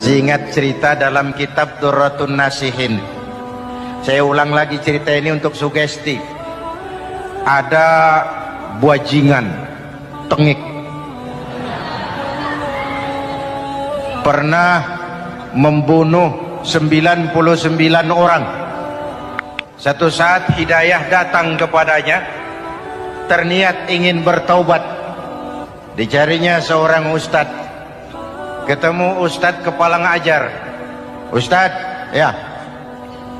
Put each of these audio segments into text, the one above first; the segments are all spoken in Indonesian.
Ingat cerita dalam kitab Durratun Nasihin. Saya ulang lagi cerita ini untuk sugesti. Ada buajingan tengik pernah membunuh 99 orang. Satu saat hidayah datang kepadanya, terniat ingin bertaubat. Dicarinya seorang ustadz. Ketemu ustadz kepala ngajar. Ustadz, ya,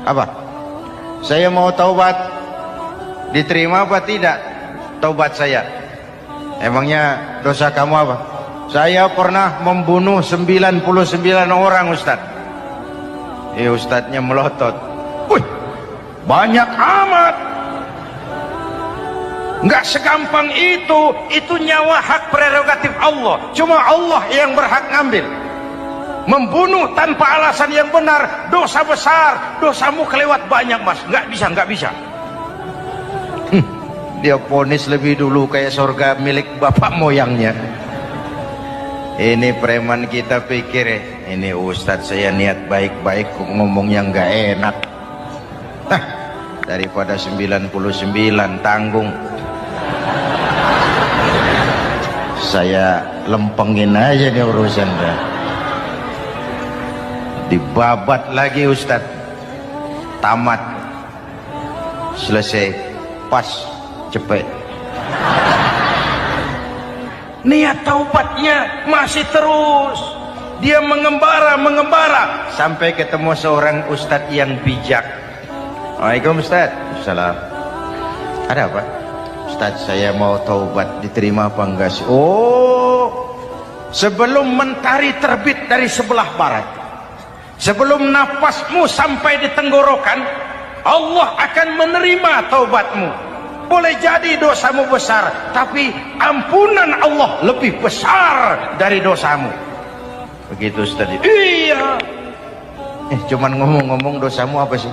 apa? Saya mau taubat. Diterima apa tidak taubat saya? Emangnya dosa kamu apa? Saya pernah membunuh 99 orang, Ustadz. Ustadznya melotot. Wih, banyak amat. Nggak segampang itu nyawa hak prerogatif Allah. Cuma Allah yang berhak ngambil. Membunuh tanpa alasan yang benar, dosa besar. Dosamu kelewat banyak, Mas. Nggak bisa. Dia vonis lebih dulu kayak surga milik bapak moyangnya. Ini preman kita pikir, ini ustadz saya niat baik-baik kok ngomongnya nggak enak. Nah, daripada 99 tanggung. Saya lempengin aja nih urusan dah. Dibabat lagi ustadz. Tamat. Selesai. Pas. Cepet. Niat taubatnya masih terus. Dia mengembara sampai ketemu seorang ustadz yang bijak. Waalaikumsalam ustadz. Salam. Ada apa? Ustadz, saya mau taubat, diterima apa enggak sih? Oh, sebelum mentari terbit dari sebelah barat, sebelum nafasmu sampai di tenggorokan, Allah akan menerima taubatmu. Boleh jadi dosamu besar, tapi ampunan Allah lebih besar dari dosamu. Begitu Ustaz. Iya. Cuman ngomong-ngomong dosamu apa sih?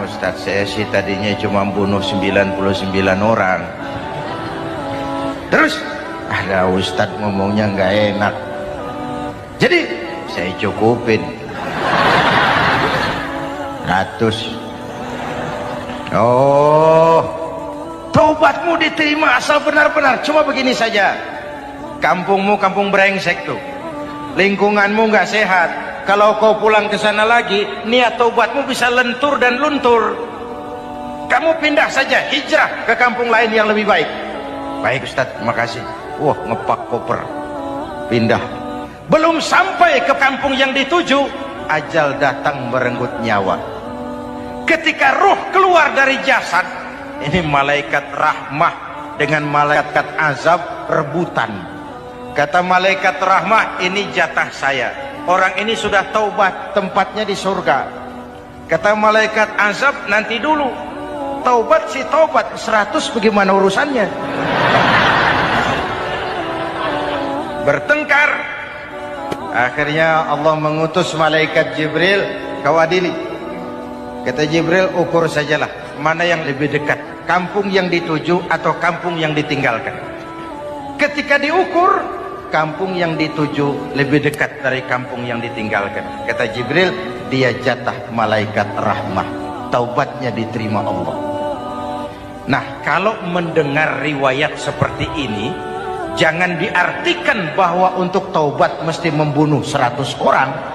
Ustaz, saya sih tadinya cuma bunuh 99 orang. Terus ada Ustaz ngomongnya nggak enak, jadi saya cukupin 100. Oh, taubatmu diterima asal benar-benar. Cuma begini saja, kampungmu kampung brengsek tuh, lingkunganmu nggak sehat. Kalau kau pulang ke sana lagi, niat taubatmu bisa lentur dan luntur. Kamu pindah saja, hijrah ke kampung lain yang lebih baik. Baik Ustaz, terima kasih. Wah, ngepak koper, pindah. Belum sampai ke kampung yang dituju, ajal datang merenggut nyawa. Ketika ruh keluar dari jasad, ini malaikat rahmah dengan malaikat azab rebutan. Kata malaikat rahmah, ini jatah saya. Orang ini sudah taubat, tempatnya di surga. Kata malaikat azab, nanti dulu. Taubat si taubat, 100 bagaimana urusannya? Bertengkar. Akhirnya Allah mengutus malaikat Jibril, kau adili. Kata Jibril, ukur sajalah mana yang lebih dekat, kampung yang dituju atau kampung yang ditinggalkan. Ketika diukur, kampung yang dituju lebih dekat dari kampung yang ditinggalkan. Kata Jibril, dia jatah malaikat rahmah, taubatnya diterima Allah. Nah, kalau mendengar riwayat seperti ini, jangan diartikan bahwa untuk taubat mesti membunuh 100 orang.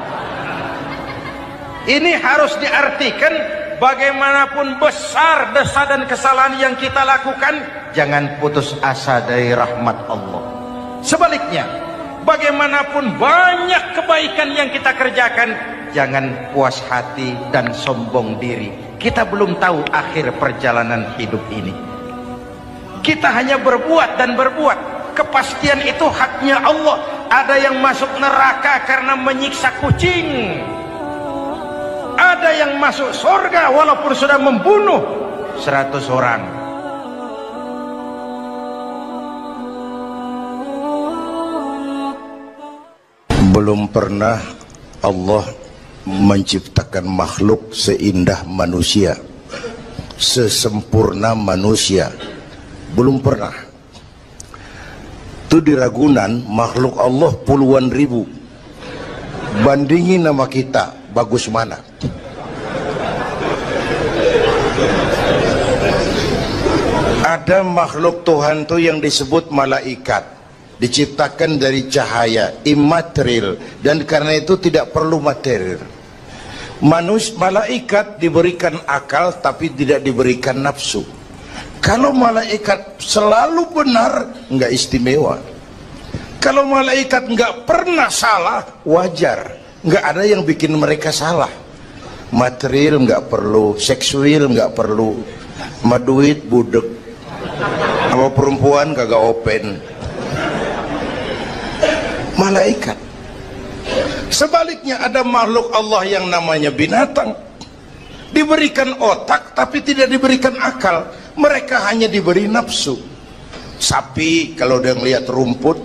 Ini harus diartikan bagaimanapun besar dosa dan kesalahan yang kita lakukan, jangan putus asa dari rahmat Allah. Sebaliknya, bagaimanapun banyak kebaikan yang kita kerjakan, jangan puas hati dan sombong diri. Kita belum tahu akhir perjalanan hidup ini. Kita hanya berbuat dan berbuat. Kepastian itu haknya Allah. Ada yang masuk neraka karena menyiksa kucing. Ada yang masuk surga walaupun sudah membunuh 100 orang. Belum pernah Allah menciptakan makhluk seindah manusia, sesempurna manusia. Belum pernah. Itu di Ragunan makhluk Allah puluhan ribu. bandingin nama kita, bagus mana? Ada makhluk Tuhan tuh yang disebut malaikat, diciptakan dari cahaya, immaterial, dan karena itu tidak perlu material. Malaikat diberikan akal tapi tidak diberikan nafsu. Kalau malaikat selalu benar, nggak istimewa. Kalau malaikat nggak pernah salah, wajar. Nggak ada yang bikin mereka salah. Material nggak perlu, seksual nggak perlu, sama duit budek, sama perempuan kagak open. Malaikat. Sebaliknya ada makhluk Allah yang namanya binatang, diberikan otak tapi tidak diberikan akal. Mereka hanya diberi nafsu. Sapi kalau dia ngelihat rumput,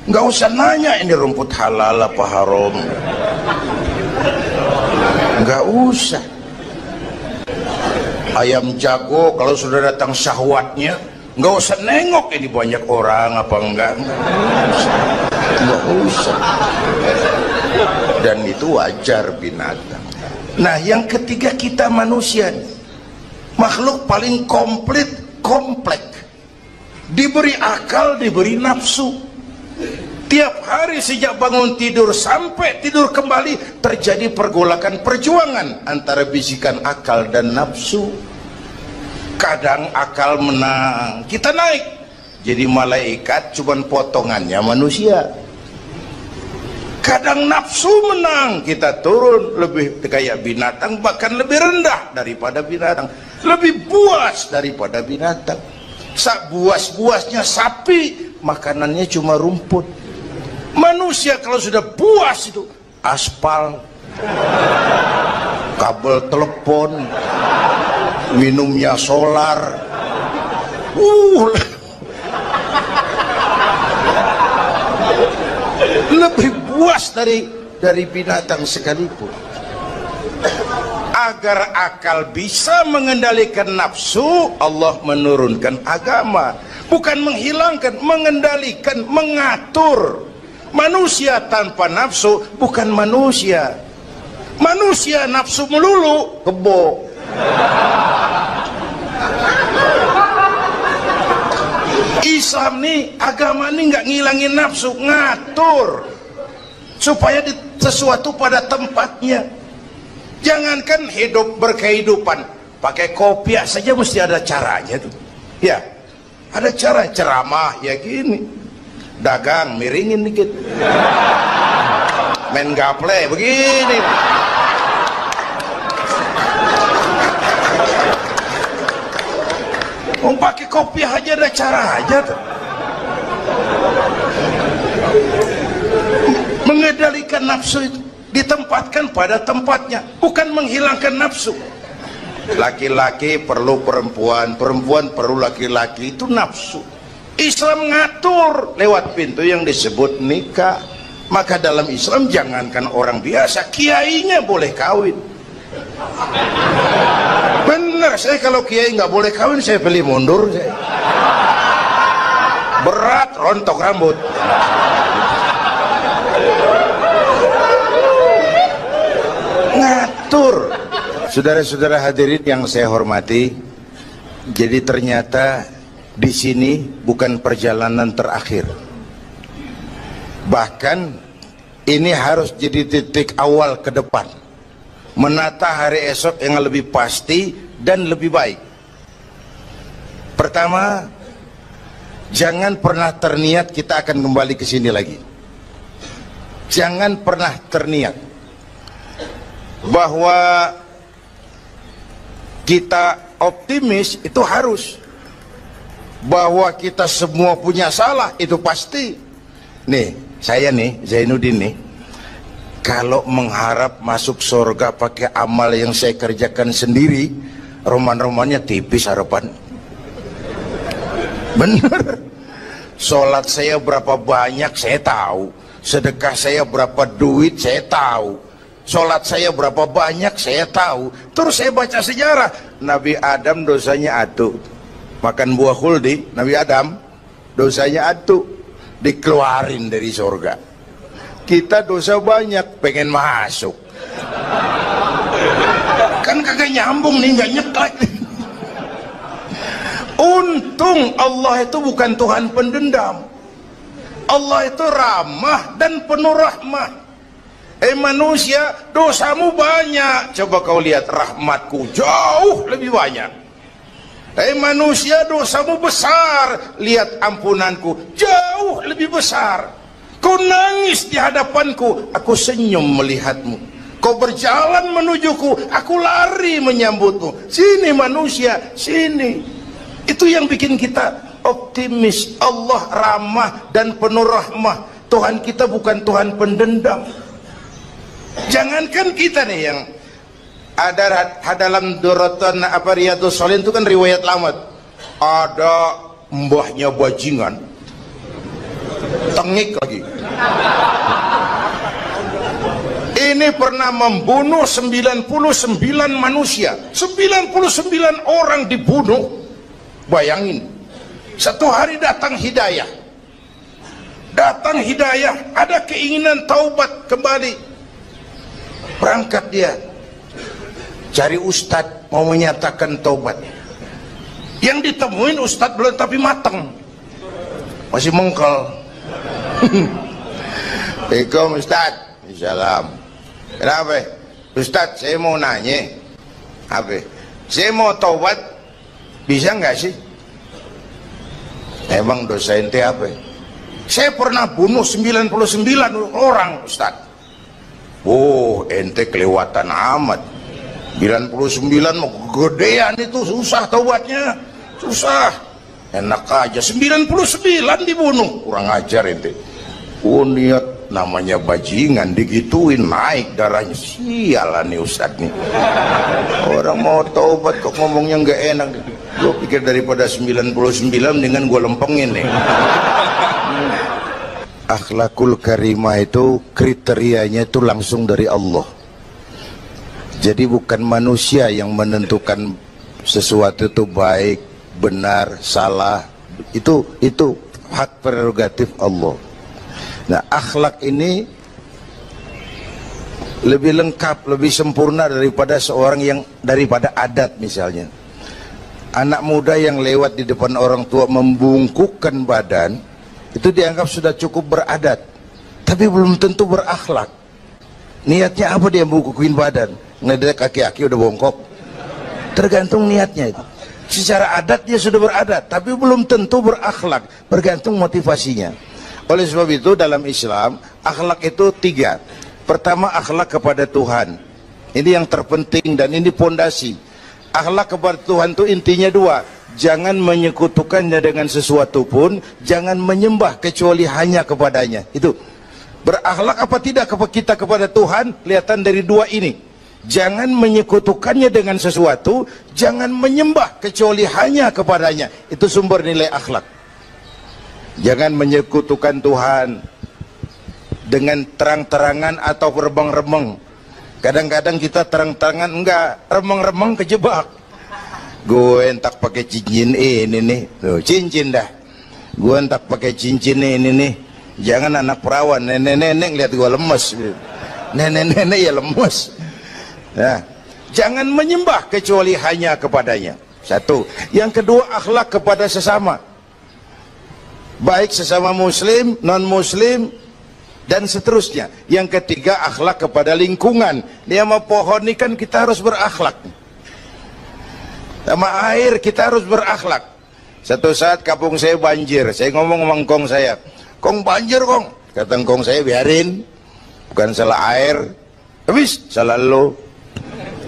nggak usah nanya ini rumput halal apa haram, nggak usah. Ayam jago kalau sudah datang syahwatnya, nggak usah nengok ini banyak orang apa enggak, nggak usah. Dan itu wajar binatang. Nah yang ketiga kita manusia, makhluk paling komplek, diberi akal, diberi nafsu. Tiap hari sejak bangun tidur sampai tidur kembali terjadi pergolakan perjuangan antara bisikan akal dan nafsu. Kadang akal menang, kita naik jadi malaikat, cuman potongannya manusia. Kadang nafsu menang, kita turun lebih kayak binatang, bahkan lebih rendah daripada binatang, lebih buas daripada binatang. Buas-buasnya sapi, makanannya cuma rumput. Manusia kalau sudah buas itu aspal, kabel telepon, minumnya solar. Lebih buas dari binatang sekalipun. Agar akal bisa mengendalikan nafsu, Allah menurunkan agama, bukan menghilangkan, mengendalikan, mengatur. Manusia tanpa nafsu bukan manusia. Manusia nafsu melulu, kebo. Islam nih, agama nih nggak ngilangin nafsu, ngatur supaya sesuatu pada tempatnya. Jangankan hidup berkehidupan, pakai kopiah saja mesti ada caranya tuh. Ya, ada cara ceramah ya gini, dagang miringin dikit, main gaple begini. Pakai kopiah aja ada cara aja tuh. Mengendalikan nafsu itu ditempatkan pada tempatnya, bukan menghilangkan nafsu. Laki-laki perlu perempuan, perempuan perlu laki-laki, itu nafsu. Islam ngatur lewat pintu yang disebut nikah. Maka dalam Islam jangankan orang biasa, kiainya boleh kawin. Bener, saya kalau kiai nggak boleh kawin saya pilih mundur saya. Berat rontok rambut. Ngatur. Saudara-saudara hadirin yang saya hormati, jadi ternyata di sini bukan perjalanan terakhir. Bahkan ini harus jadi titik awal ke depan, menata hari esok yang lebih pasti dan lebih baik. Pertama, jangan pernah terniat kita akan kembali ke sini lagi. Jangan pernah terniat bahwa kita optimis, itu harus. Bahwa kita semua punya salah, itu pasti. Nih, saya nih, Zainuddin nih, kalau mengharap masuk surga pakai amal yang saya kerjakan sendiri, roman-romannya tipis harapan. Bener. Sholat saya berapa banyak saya tahu, sedekah saya berapa duit saya tahu, sholat saya berapa banyak saya tahu. Terus saya baca sejarah, Nabi Adam dosanya atu, makan buah khuldi. Nabi Adam dosanya atu, dikeluarin dari surga. Kita dosa banyak, pengen masuk. Kan kagak nyambung nih, nggak nyeklek. Untung Allah itu bukan Tuhan pendendam. Allah itu ramah dan penuh rahmat. Manusia, dosamu banyak, coba kau lihat rahmatku jauh lebih banyak. Manusia, dosamu besar, lihat ampunanku jauh lebih besar. Kau nangis di hadapanku, aku senyum melihatmu. Kau berjalan menujuku, aku lari menyambutmu. Sini manusia, sini. Itu yang bikin kita optimis. Allah ramah dan penuh rahmah. Tuhan kita bukan Tuhan pendendam. Jangankan kita nih yang ada dalam Duratan Riyadhus Shalihin itu kan riwayat lama. Ada mbahnya bajingan, tengik lagi. Ini pernah membunuh 99 manusia, 99 orang dibunuh. Bayangin, satu hari datang hidayah, ada keinginan taubat kembali. Berangkat dia cari ustadz mau menyatakan taubat. Yang ditemuin ustadz belum tapi mateng, masih mengkel. Assalamualaikum ustadz. Salam. Kenapa? Ustadz, saya mau nanya. Apa? Saya mau taubat, bisa nggak sih? Emang dosa ente apa? Saya pernah bunuh 99 orang ustadz. Oh, ente kelewatan amat. 99 mau gedean itu, susah taubatnya. Susah. Enak aja 99 dibunuh. Kurang ajar ente. Oh, niat namanya bajingan digituin, naik darahnya. Sialan nih ustadz nih. Orang mau taubat kok ngomongnya nggak enak. Gue pikir daripada 99 dengan gue lempengin nih. Akhlakul karimah itu kriterianya itu langsung dari Allah. Jadi bukan manusia yang menentukan sesuatu itu baik, benar, salah. Itu hak prerogatif Allah. Nah, akhlak ini lebih lengkap, lebih sempurna daripada daripada adat misalnya. Anak muda yang lewat di depan orang tua membungkukkan badan, itu dianggap sudah cukup beradat, tapi belum tentu berakhlak. Niatnya apa dia bungkukin badan? Ngelihat kaki-kaki udah bongkok. Tergantung niatnya itu. Secara adat dia sudah beradat, tapi belum tentu berakhlak. Bergantung motivasinya. Oleh sebab itu dalam Islam, akhlak itu 3. Pertama, akhlak kepada Tuhan. Ini yang terpenting dan ini pondasi. Akhlak kepada Tuhan itu intinya 2. Jangan menyekutukannya dengan sesuatu pun, jangan menyembah kecuali hanya kepadanya. Itu berakhlak apa tidak kita kepada Tuhan, kelihatan dari 2 ini. Jangan menyekutukannya dengan sesuatu, jangan menyembah kecuali hanya kepadanya. Itu sumber nilai akhlak. Jangan menyekutukan Tuhan dengan terang-terangan atau remeng-remeng. Kadang-kadang kita terang-terangan enggak, remeng-remeng kejebak. Gue entak pakai cincin ini nih, tuh, cincin dah. Gue entak pakai cincin ini nih. Jangan anak perawan, nenek-nenek lihat gue lemes. Nenek-nenek ya lemes. Nah, jangan menyembah kecuali hanya kepadanya. 1. Yang kedua, akhlak kepada sesama. Baik sesama muslim, non-muslim, dan seterusnya. Yang ketiga, akhlak kepada lingkungan. Dia mau pohon ini kan kita harus berakhlak. Sama air kita harus berakhlak. Satu saat kampung saya banjir, saya ngomong sama engkong saya, "Kong banjir kong." Kata engkong saya, "Biarin, bukan salah air, habis salah lo."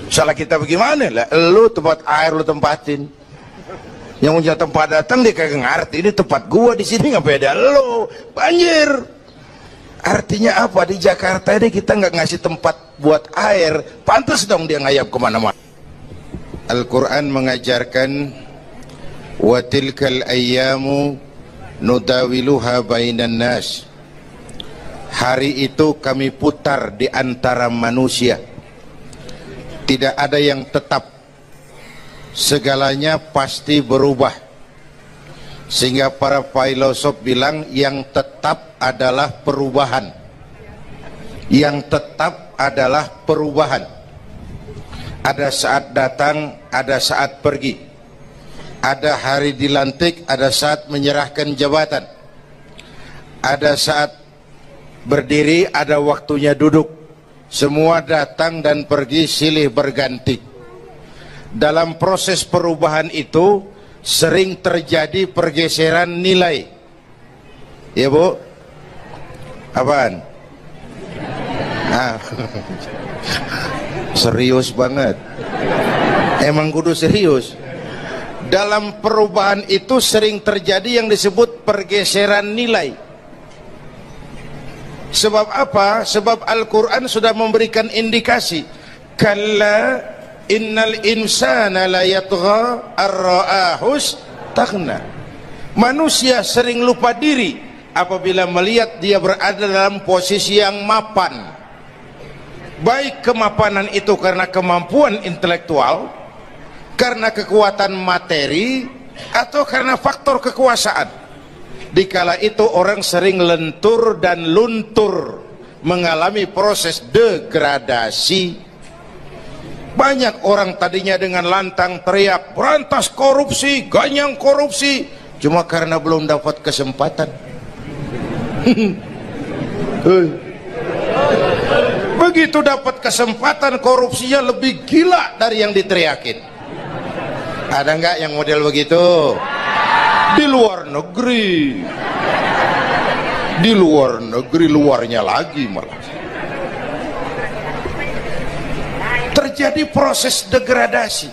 Salah kita bagaimana? Lah, lo tempat air lo tempatin. Yang punya tempat datang dia kagak ngerti, ini tempat gua di sini nggak beda lo. Banjir. Artinya apa? Di Jakarta ini kita nggak ngasih tempat buat air, pantas dong dia ngayap kemana-mana. Al-Quran mengajarkan wa tilkal ayyamu nudawiluha bainan nas. Hari itu kami putar di antara manusia. Tidak ada yang tetap. Segalanya pasti berubah. Sehingga para filosof bilang yang tetap adalah perubahan. Yang tetap adalah perubahan. Ada saat datang, ada saat pergi. Ada hari dilantik, ada saat menyerahkan jabatan. Ada saat berdiri, ada waktunya duduk. Semua datang dan pergi silih berganti. Dalam proses perubahan itu sering terjadi pergeseran nilai. Ya Bu? Apaan? Serius banget. Emang kudu serius. Dalam perubahan itu sering terjadi yang disebut pergeseran nilai. Sebab apa? Sebab Al-Quran sudah memberikan indikasi. Kalla innal insana la yatgha ar-ra'ahus taghna. Manusia sering lupa diri apabila melihat dia berada dalam posisi yang mapan. Baik kemapanan itu karena kemampuan intelektual, karena kekuatan materi, atau karena faktor kekuasaan. Dikala itu orang sering lentur dan luntur, mengalami proses degradasi. Banyak orang tadinya dengan lantang teriak berantas korupsi, ganyang korupsi, cuma karena belum dapat kesempatan. Begitu dapat kesempatan, korupsinya lebih gila dari yang diteriakin. Ada nggak yang model begitu? Di luar negeri. Di luar negeri, luarnya lagi malah. Terjadi proses degradasi.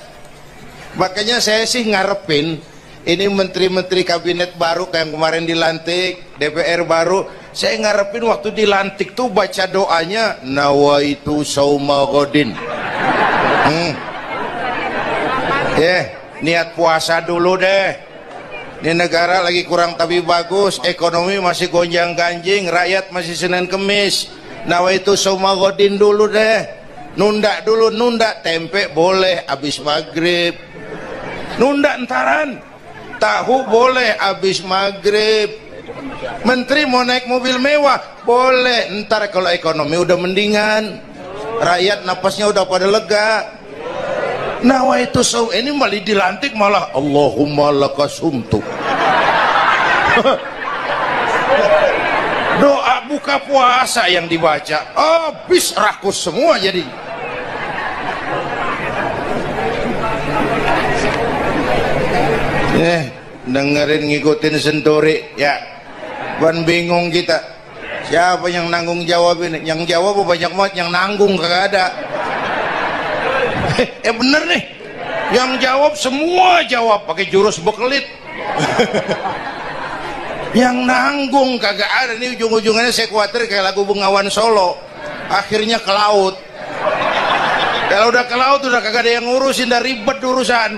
Makanya saya sih ngarepin ini menteri-menteri kabinet baru kayak yang kemarin dilantik, DPR baru, saya ngarepin waktu dilantik tuh baca doanya nawaitu sauma godin. Niat puasa dulu deh. Ini negara lagi kurang tapi bagus, ekonomi masih gonjang ganjing, rakyat masih Senin Kemis. Nawaitu sauma godin dulu deh. Nunda dulu, nunda tempe boleh abis maghrib. Nunda entaran. Tahu boleh abis maghrib. Menteri mau naik mobil mewah boleh ntar kalau ekonomi udah mendingan, rakyat napasnya udah pada lega. Nawaitu saum, ini malah dilantik malah Allahumma lakasumtu. Doa buka puasa yang dibaca habis rakus semua jadi. Dengerin ngikutin senturi ya, ban bingung kita siapa yang nanggung jawab ini. Yang jawab banyak banget, yang nanggung kagak ada. Bener nih, yang jawab semua jawab pakai jurus bekelit. Yang nanggung kagak ada. Nih ujung-ujungnya saya khawatir kayak lagu Bengawan Solo, akhirnya ke laut. Kalau udah ke laut udah kagak ada yang ngurusin, udah ribet urusan.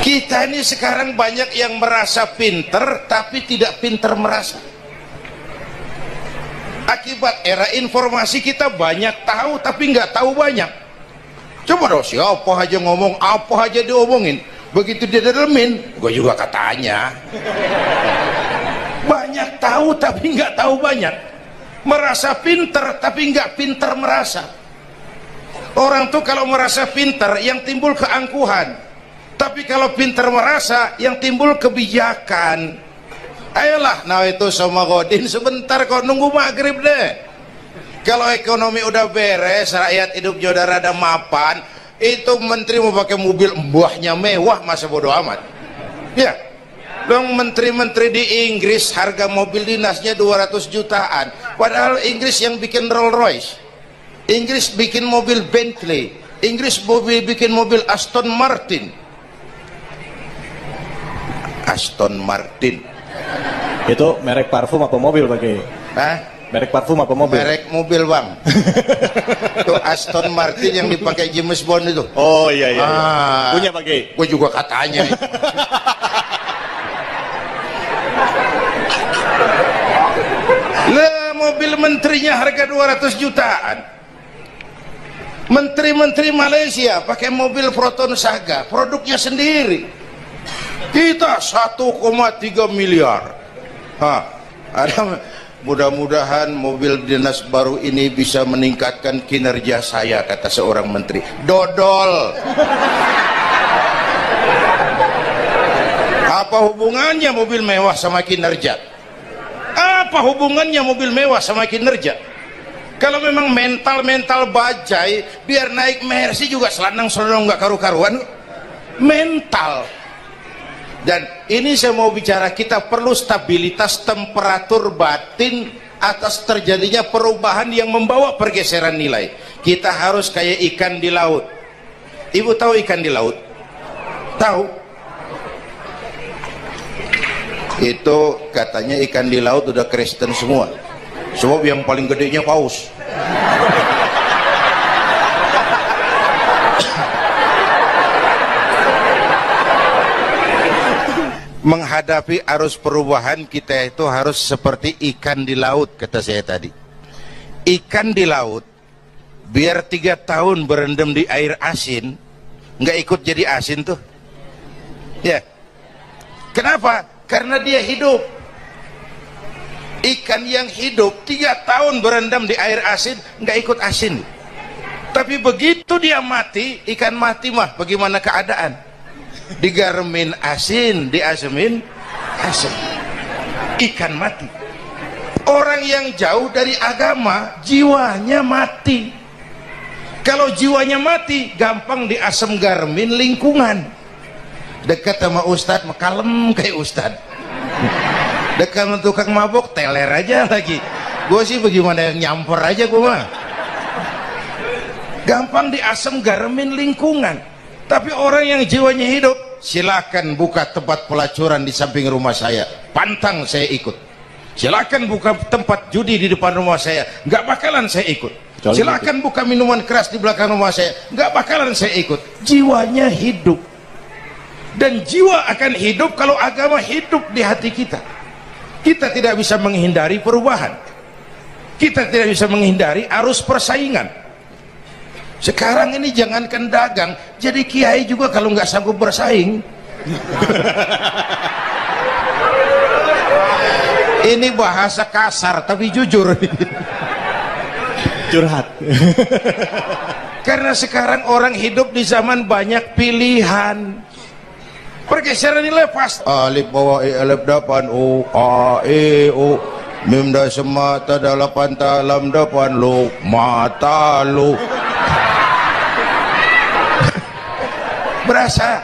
Kita ini sekarang banyak yang merasa pinter tapi tidak pinter merasa. Akibat era informasi kita banyak tahu tapi nggak tahu banyak. Coba dong, siapa aja ngomong apa aja diomongin, begitu dia dalemin gue juga katanya. Banyak tahu tapi nggak tahu banyak. Merasa pinter tapi nggak pinter merasa. Orang tuh kalau merasa pinter yang timbul keangkuhan, tapi kalau pinter merasa yang timbul kebijakan. Ayolah, nah itu sama godin sebentar kok, nunggu maghrib deh. Kalau ekonomi udah beres, rakyat hidupnya udah rada mapan, itu menteri mau pakai mobil mbahnya mewah, masa bodo amat. Ya, dong menteri-menteri di Inggris harga mobil dinasnya 200 jutaan, padahal Inggris yang bikin Rolls Royce, Inggris bikin mobil Bentley, Inggris bikin mobil Aston Martin. Aston Martin itu merek parfum apa mobil pakai? Hah? Merek parfum apa mobil? Merek mobil bang. Itu Aston Martin yang dipakai James Bond itu. Oh iya iya, punya pakai? Gue juga katanya. Lah mobil menterinya harga 200 jutaan. Menteri-menteri Malaysia pakai mobil Proton Saga, produknya sendiri. Kita 1,3 miliar. Ada, mudah-mudahan mobil dinas baru ini bisa meningkatkan kinerja saya, kata seorang menteri. Dodol. Apa hubungannya mobil mewah sama kinerja? Apa hubungannya mobil mewah sama kinerja? Kalau memang mental bajai, biar naik Mercy juga selandang-selandang nggak karu-karuan. Mental. Dan ini saya mau bicara, kita perlu stabilitas temperatur batin atas terjadinya perubahan yang membawa pergeseran nilai. Kita harus kayak ikan di laut. Ibu tahu ikan di laut? Tahu? Itu katanya ikan di laut udah Kristen semua. Sebab yang paling gedenya paus. Menghadapi arus perubahan kita itu harus seperti ikan di laut, kata saya tadi. Ikan di laut biar 3 tahun berendam di air asin, nggak ikut jadi asin tuh ya. Kenapa? Karena dia hidup. Ikan yang hidup 3 tahun berendam di air asin nggak ikut asin. Tapi begitu dia mati, ikan mati mah bagaimana keadaan? Digaremin asin, diasemin asin, ikan mati. Orang yang jauh dari agama jiwanya mati. Kalau jiwanya mati gampang diasem garemin lingkungan. Dekat sama ustadz kalem kayak ustadz, dekat sama tukang mabok teler aja lagi. Gue sih bagaimana yang nyamper aja gue mah. Gampang diasem garemin lingkungan. Tapi orang yang jiwanya hidup, silakan buka tempat pelacuran di samping rumah saya, pantang saya ikut. Silakan buka tempat judi di depan rumah saya, nggak bakalan saya ikut. Silakan buka minuman keras di belakang rumah saya, nggak bakalan saya ikut. Jiwanya hidup. Dan jiwa akan hidup kalau agama hidup di hati kita. Kita tidak bisa menghindari perubahan. Kita tidak bisa menghindari arus persaingan. Sekarang ini jangankan dagang, jadi kiai juga kalau nggak sanggup bersaing. Ini bahasa kasar tapi jujur. Curhat. Karena sekarang orang hidup di zaman banyak pilihan. Pergeseran nilai pas. Alif bawah alif depan u a e u mim da semata dalapan talam depan lu mata lu. Berasa.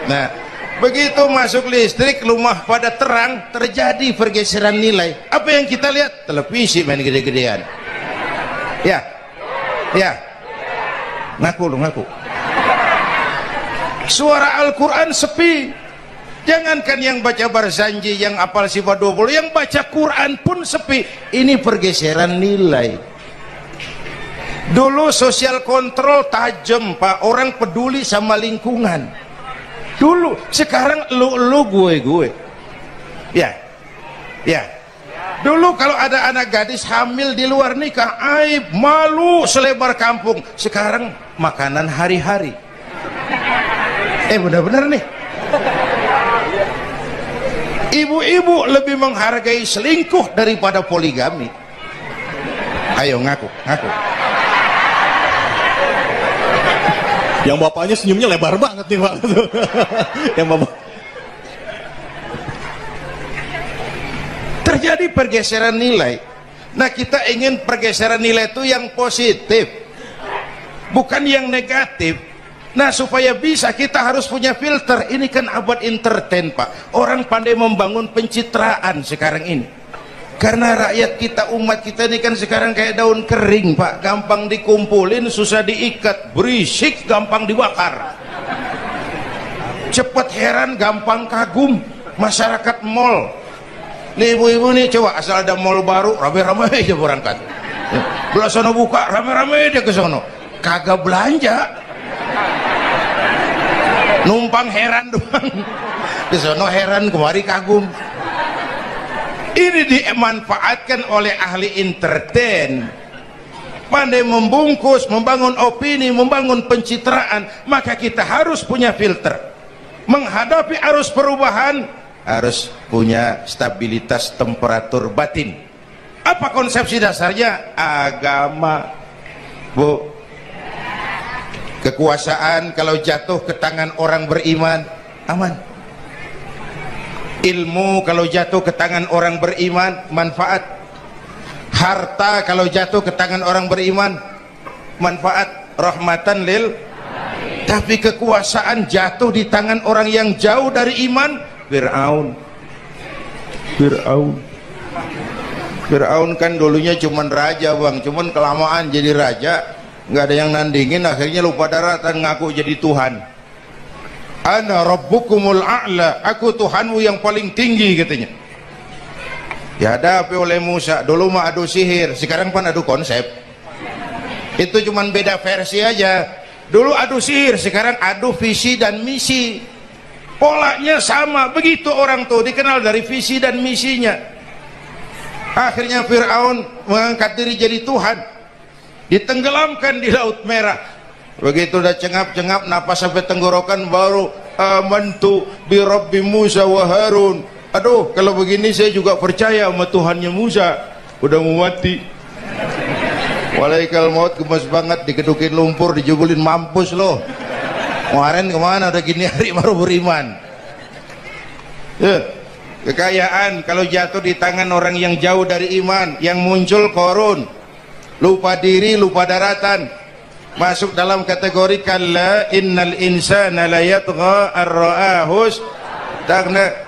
Nah, begitu masuk listrik, rumah pada terang, terjadi pergeseran nilai. Apa yang kita lihat? Televisi main gede-gedean. Ya, ya. Ngaku lu, ngaku. Suara Al-Quran sepi. Jangankan yang baca Barzanji, yang apal sifat 20, yang baca Quran pun sepi. Ini pergeseran nilai. Dulu sosial kontrol tajam Pak, orang peduli sama lingkungan. Dulu, sekarang lu gue. Ya, ya. Dulu kalau ada anak gadis hamil di luar nikah, aib, malu selebar kampung. Sekarang makanan hari-hari. Benar-benar nih. Ibu-ibu lebih menghargai selingkuh daripada poligami. Ayo ngaku, ngaku. Yang bapaknya senyumnya lebar banget nih Pak. Yang bapak. Terjadi pergeseran nilai. Nah, kita ingin pergeseran nilai itu yang positif, bukan yang negatif. Nah, supaya bisa kita harus punya filter. Ini kan abad entertain Pak. Orang pandai membangun pencitraan sekarang ini. Karena rakyat kita, umat kita ini kan sekarang kayak daun kering Pak, gampang dikumpulin, susah diikat, berisik, gampang dibakar. Cepat heran, gampang kagum. Masyarakat mall. Nih ibu-ibu nih, coba asal ada mall baru, rame-rame aja berangkat. Belah sono buka, rame-rame dia ke sono. Kagak belanja. Numpang heran doang. Ke sono heran, kemari kagum. Ini dimanfaatkan oleh ahli entertain, pandai membungkus, membangun opini, membangun pencitraan. Maka kita harus punya filter. menghadapi arus perubahan harus punya stabilitas temperatur batin. Apa konsepsi dasarnya? Agama, Bu. Kekuasaan kalau jatuh ke tangan orang beriman aman. Ilmu kalau jatuh ke tangan orang beriman manfaat. Harta kalau jatuh ke tangan orang beriman manfaat, rahmatan lil. Tapi kekuasaan jatuh di tangan orang yang jauh dari iman, Fir'aun kan dulunya cuman raja bang, cuman kelamaan jadi raja nggak ada yang nandingin, akhirnya lupa daratan ngaku jadi Tuhan. Ana rabbukumul a'la, aku Tuhanmu yang paling tinggi katanya. Dihadapi oleh Musa, dulu mah adu sihir, sekarang pan adu konsep. Itu cuman beda versi aja. Dulu adu sihir, sekarang adu visi dan misi. Polanya sama, begitu orang tuh dikenal dari visi dan misinya. Akhirnya Fir'aun mengangkat diri jadi Tuhan, ditenggelamkan di Laut Merah. Begitu udah cengap-cengap napas sampai tenggorokan baru amantu bi Rabbi Musa wa Harun. Aduh, kalau begini saya juga percaya sama Tuhannya Musa. Udah mau mati. Walaikal maut, gemes banget, dikedukin lumpur, dijubulin, mampus loh. Kemarin kemana udah gini hari baru beriman. Kekayaan kalau jatuh di tangan orang yang jauh dari iman, yang muncul korun, lupa diri, lupa daratan, masuk dalam kategori kalla innal insana la yatgha ar-ra'ahus tagna.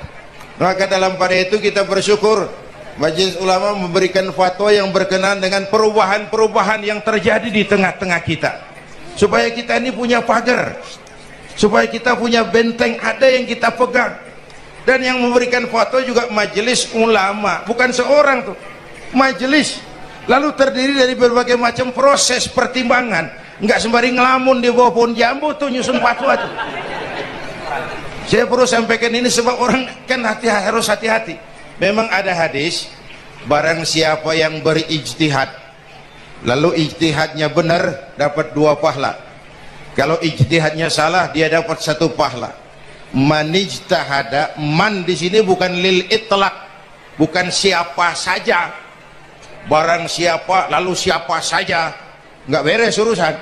Maka dalam pada itu kita bersyukur Majelis Ulama memberikan fatwa yang berkenaan dengan perubahan-perubahan yang terjadi di tengah-tengah kita, supaya kita ini punya pagar, supaya kita punya benteng ada yang kita pegang. Dan yang memberikan fatwa juga Majelis Ulama, bukan seorang tuh, majelis, lalu terdiri dari berbagai macam proses pertimbangan. Nggak sembari ngelamun di bawah pohon jambu tuh nyusun fatwa tuh. Saya perlu sampaikan ini sebab orang kan harus hati-hati. Memang ada hadis, barang siapa yang berijtihad lalu ijtihadnya benar dapat 2 pahala, kalau ijtihadnya salah dia dapat 1 pahala. Manijtahada, man di sini bukan lil itlaq, bukan siapa saja, barang siapa lalu siapa saja, nggak beres urusan.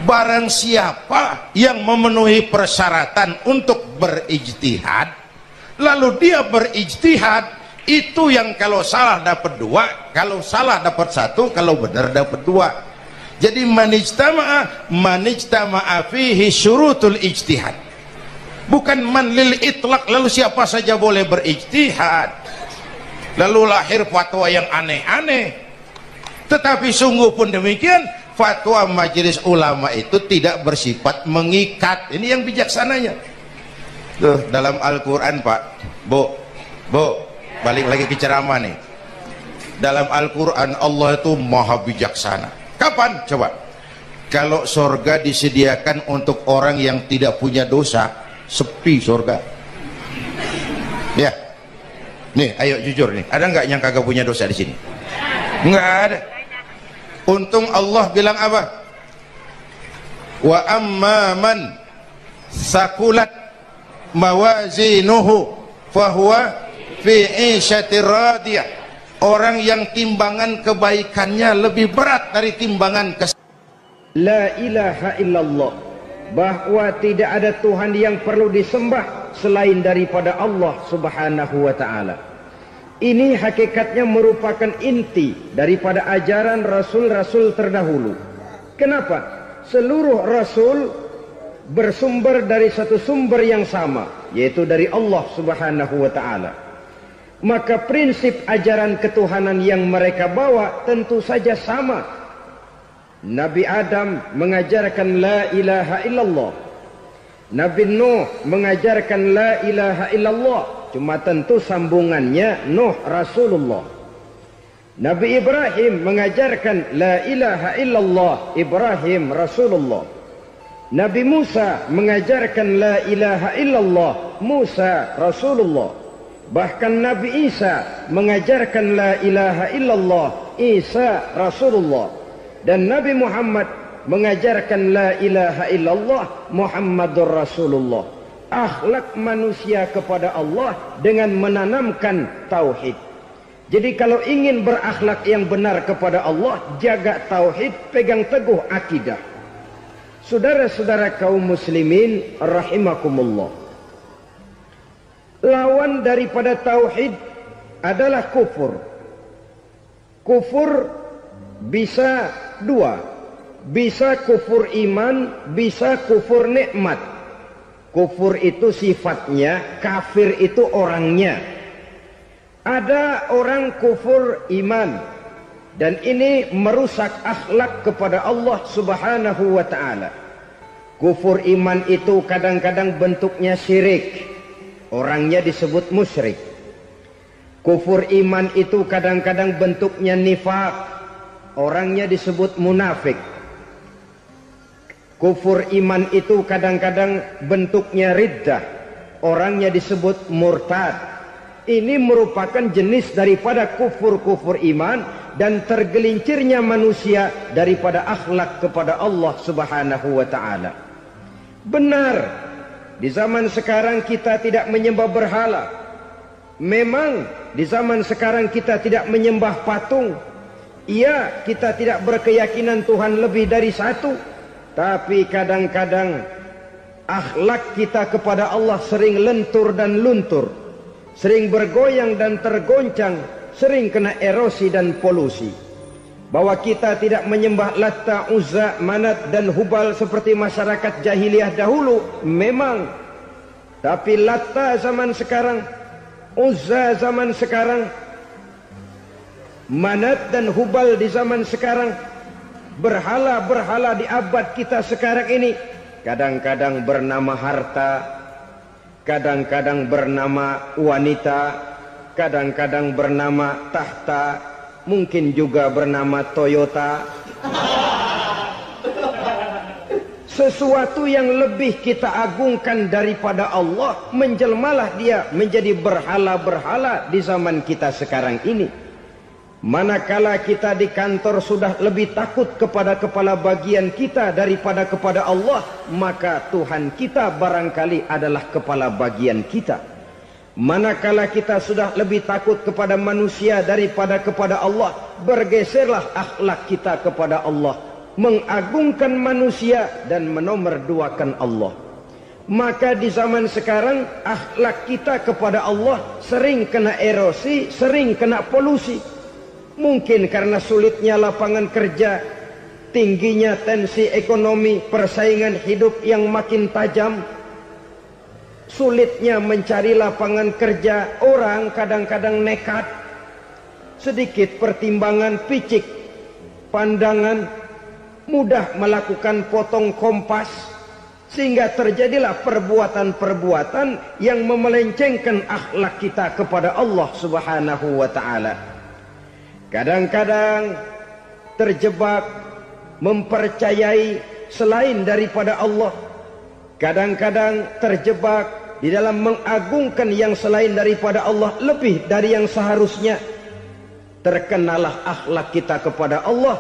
Barang siapa yang memenuhi persyaratan untuk berijtihad lalu dia berijtihad, itu yang kalau salah dapat 2, kalau salah dapat 1, kalau benar dapat 2. Jadi manijtama'a fihi syurutul ijtihad, bukan man lil itlaq lalu siapa saja boleh berijtihad lalu lahir fatwa yang aneh-aneh. Tetapi sungguh pun demikian, fatwa Majelis Ulama itu tidak bersifat mengikat. Ini yang bijaksananya. Tuh dalam Al-Quran Pak, Bu, balik lagi ke ceramah nih. Dalam Al-Quran Allah itu maha bijaksana. Kapan? Coba. Kalau surga disediakan untuk orang yang tidak punya dosa, sepi surga. Ya, nih ayo jujur nih, ada nggak yang kagak punya dosa di sini? Nggak ada. Untung Allah bilang apa? Wa amma man sakulat mawazinuhu fahuwa fi 'isyatir radiyah. Orang yang timbangan kebaikannya lebih berat dari timbangan La ilaha illallah, bahwa tidak ada Tuhan yang perlu disembah selain daripada Allah subhanahu wa ta'ala. Ini hakikatnya merupakan inti daripada ajaran rasul-rasul terdahulu. Kenapa? Seluruh rasul bersumber dari satu sumber yang sama, yaitu dari Allah subhanahu wa ta'ala. Maka prinsip ajaran ketuhanan yang mereka bawa tentu saja sama. Nabi Adam mengajarkan la ilaha illallah, Nabi Nuh mengajarkan la ilaha illallah, cuma tentu sambungannya Nuh Rasulullah. Nabi Ibrahim mengajarkan la ilaha illallah, Ibrahim Rasulullah. Nabi Musa mengajarkan la ilaha illallah, Musa Rasulullah. Bahkan Nabi Isa mengajarkan la ilaha illallah, Isa Rasulullah. Dan Nabi Muhammad mengajarkan la ilaha illallah, Muhammadur Rasulullah. akhlak manusia kepada Allah dengan menanamkan tauhid. Jadi kalau ingin berakhlak yang benar kepada Allah, jaga tauhid, pegang teguh akidah. Saudara-saudara kaum muslimin rahimakumullah, lawan daripada tauhid adalah kufur. Kufur bisa dua, bisa kufur iman, bisa kufur nikmat. Kufur itu sifatnya, kafir itu orangnya. Ada orang kufur iman, dan ini merusak akhlak kepada Allah subhanahu wa ta'ala. Kufur iman itu kadang-kadang bentuknya syirik, orangnya disebut musyrik. Kufur iman itu kadang-kadang bentuknya nifaq, orangnya disebut munafik. Kufur iman itu kadang-kadang bentuknya riddah, orangnya disebut murtad. Ini merupakan jenis daripada kufur-kufur iman dan tergelincirnya manusia daripada akhlak kepada Allah subhanahu wa ta'ala. Benar, di zaman sekarang kita tidak menyembah berhala. Memang di zaman sekarang kita tidak menyembah patung. Iya, kita tidak berkeyakinan Tuhan lebih dari satu. Tapi kadang-kadang akhlak kita kepada Allah sering lentur dan luntur, sering bergoyang dan tergoncang, sering kena erosi dan polusi. Bahwa kita tidak menyembah Latta, Uzza, Manat dan Hubal seperti masyarakat jahiliyah dahulu, memang. Tapi Latta zaman sekarang, Uzza zaman sekarang, Manat dan Hubal di zaman sekarang, berhala-berhala di abad kita sekarang ini, kadang-kadang bernama harta, kadang-kadang bernama wanita, kadang-kadang bernama tahta, mungkin juga bernama Toyota. Sesuatu yang lebih kita agungkan daripada Allah, menjelmalah dia menjadi berhala-berhala di zaman kita sekarang ini. Manakala kita di kantor sudah lebih takut kepada kepala bagian kita daripada kepada Allah, maka Tuhan kita barangkali adalah kepala bagian kita. Manakala kita sudah lebih takut kepada manusia daripada kepada Allah, bergeserlah akhlak kita kepada Allah, mengagungkan manusia dan menomorduakan Allah. Maka di zaman sekarang akhlak kita kepada Allah sering kena erosi, sering kena polusi. Mungkin karena sulitnya lapangan kerja, tingginya tensi ekonomi, persaingan hidup yang makin tajam, sulitnya mencari lapangan kerja, orang kadang-kadang nekat, sedikit pertimbangan, picik pandangan, mudah melakukan potong kompas, sehingga terjadilah perbuatan-perbuatan yang memelencengkan akhlak kita kepada Allah subhanahu wa ta'ala. Kadang-kadang terjebak mempercayai selain daripada Allah. Kadang-kadang terjebak di dalam mengagungkan yang selain daripada Allah lebih dari yang seharusnya. Terkenalah akhlak kita kepada Allah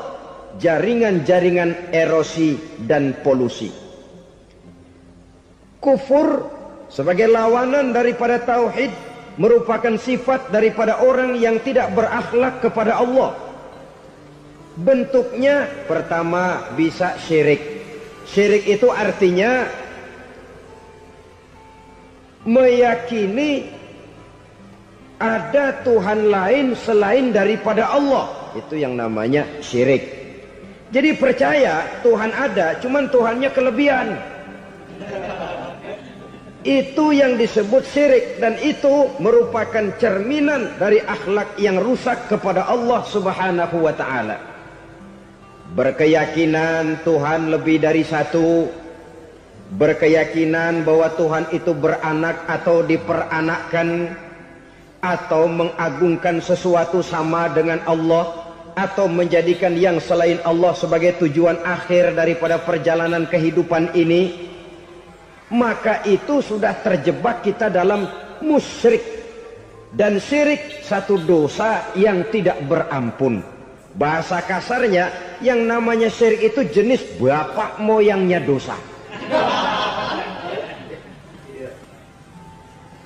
jaringan-jaringan erosi dan polusi. Kufur sebagai lawanan daripada tauhid merupakan sifat daripada orang yang tidak berakhlak kepada Allah. Bentuknya pertama bisa syirik. Syirik itu artinya meyakini ada Tuhan lain selain daripada Allah. Itu yang namanya syirik. Jadi percaya Tuhan ada, cuman Tuhannya kelebihan. Itu yang disebut syirik, dan itu merupakan cerminan dari akhlak yang rusak kepada Allah subhanahu wa ta'ala. Berkeyakinan Tuhan lebih dari satu, berkeyakinan bahwa Tuhan itu beranak atau diperanakkan, atau mengagungkan sesuatu sama dengan Allah, atau menjadikan yang selain Allah sebagai tujuan akhir daripada perjalanan kehidupan ini, maka itu sudah terjebak kita dalam musyrik. Dan syirik satu dosa yang tidak berampun. Bahasa kasarnya, yang namanya syirik itu jenis bapak moyangnya dosa.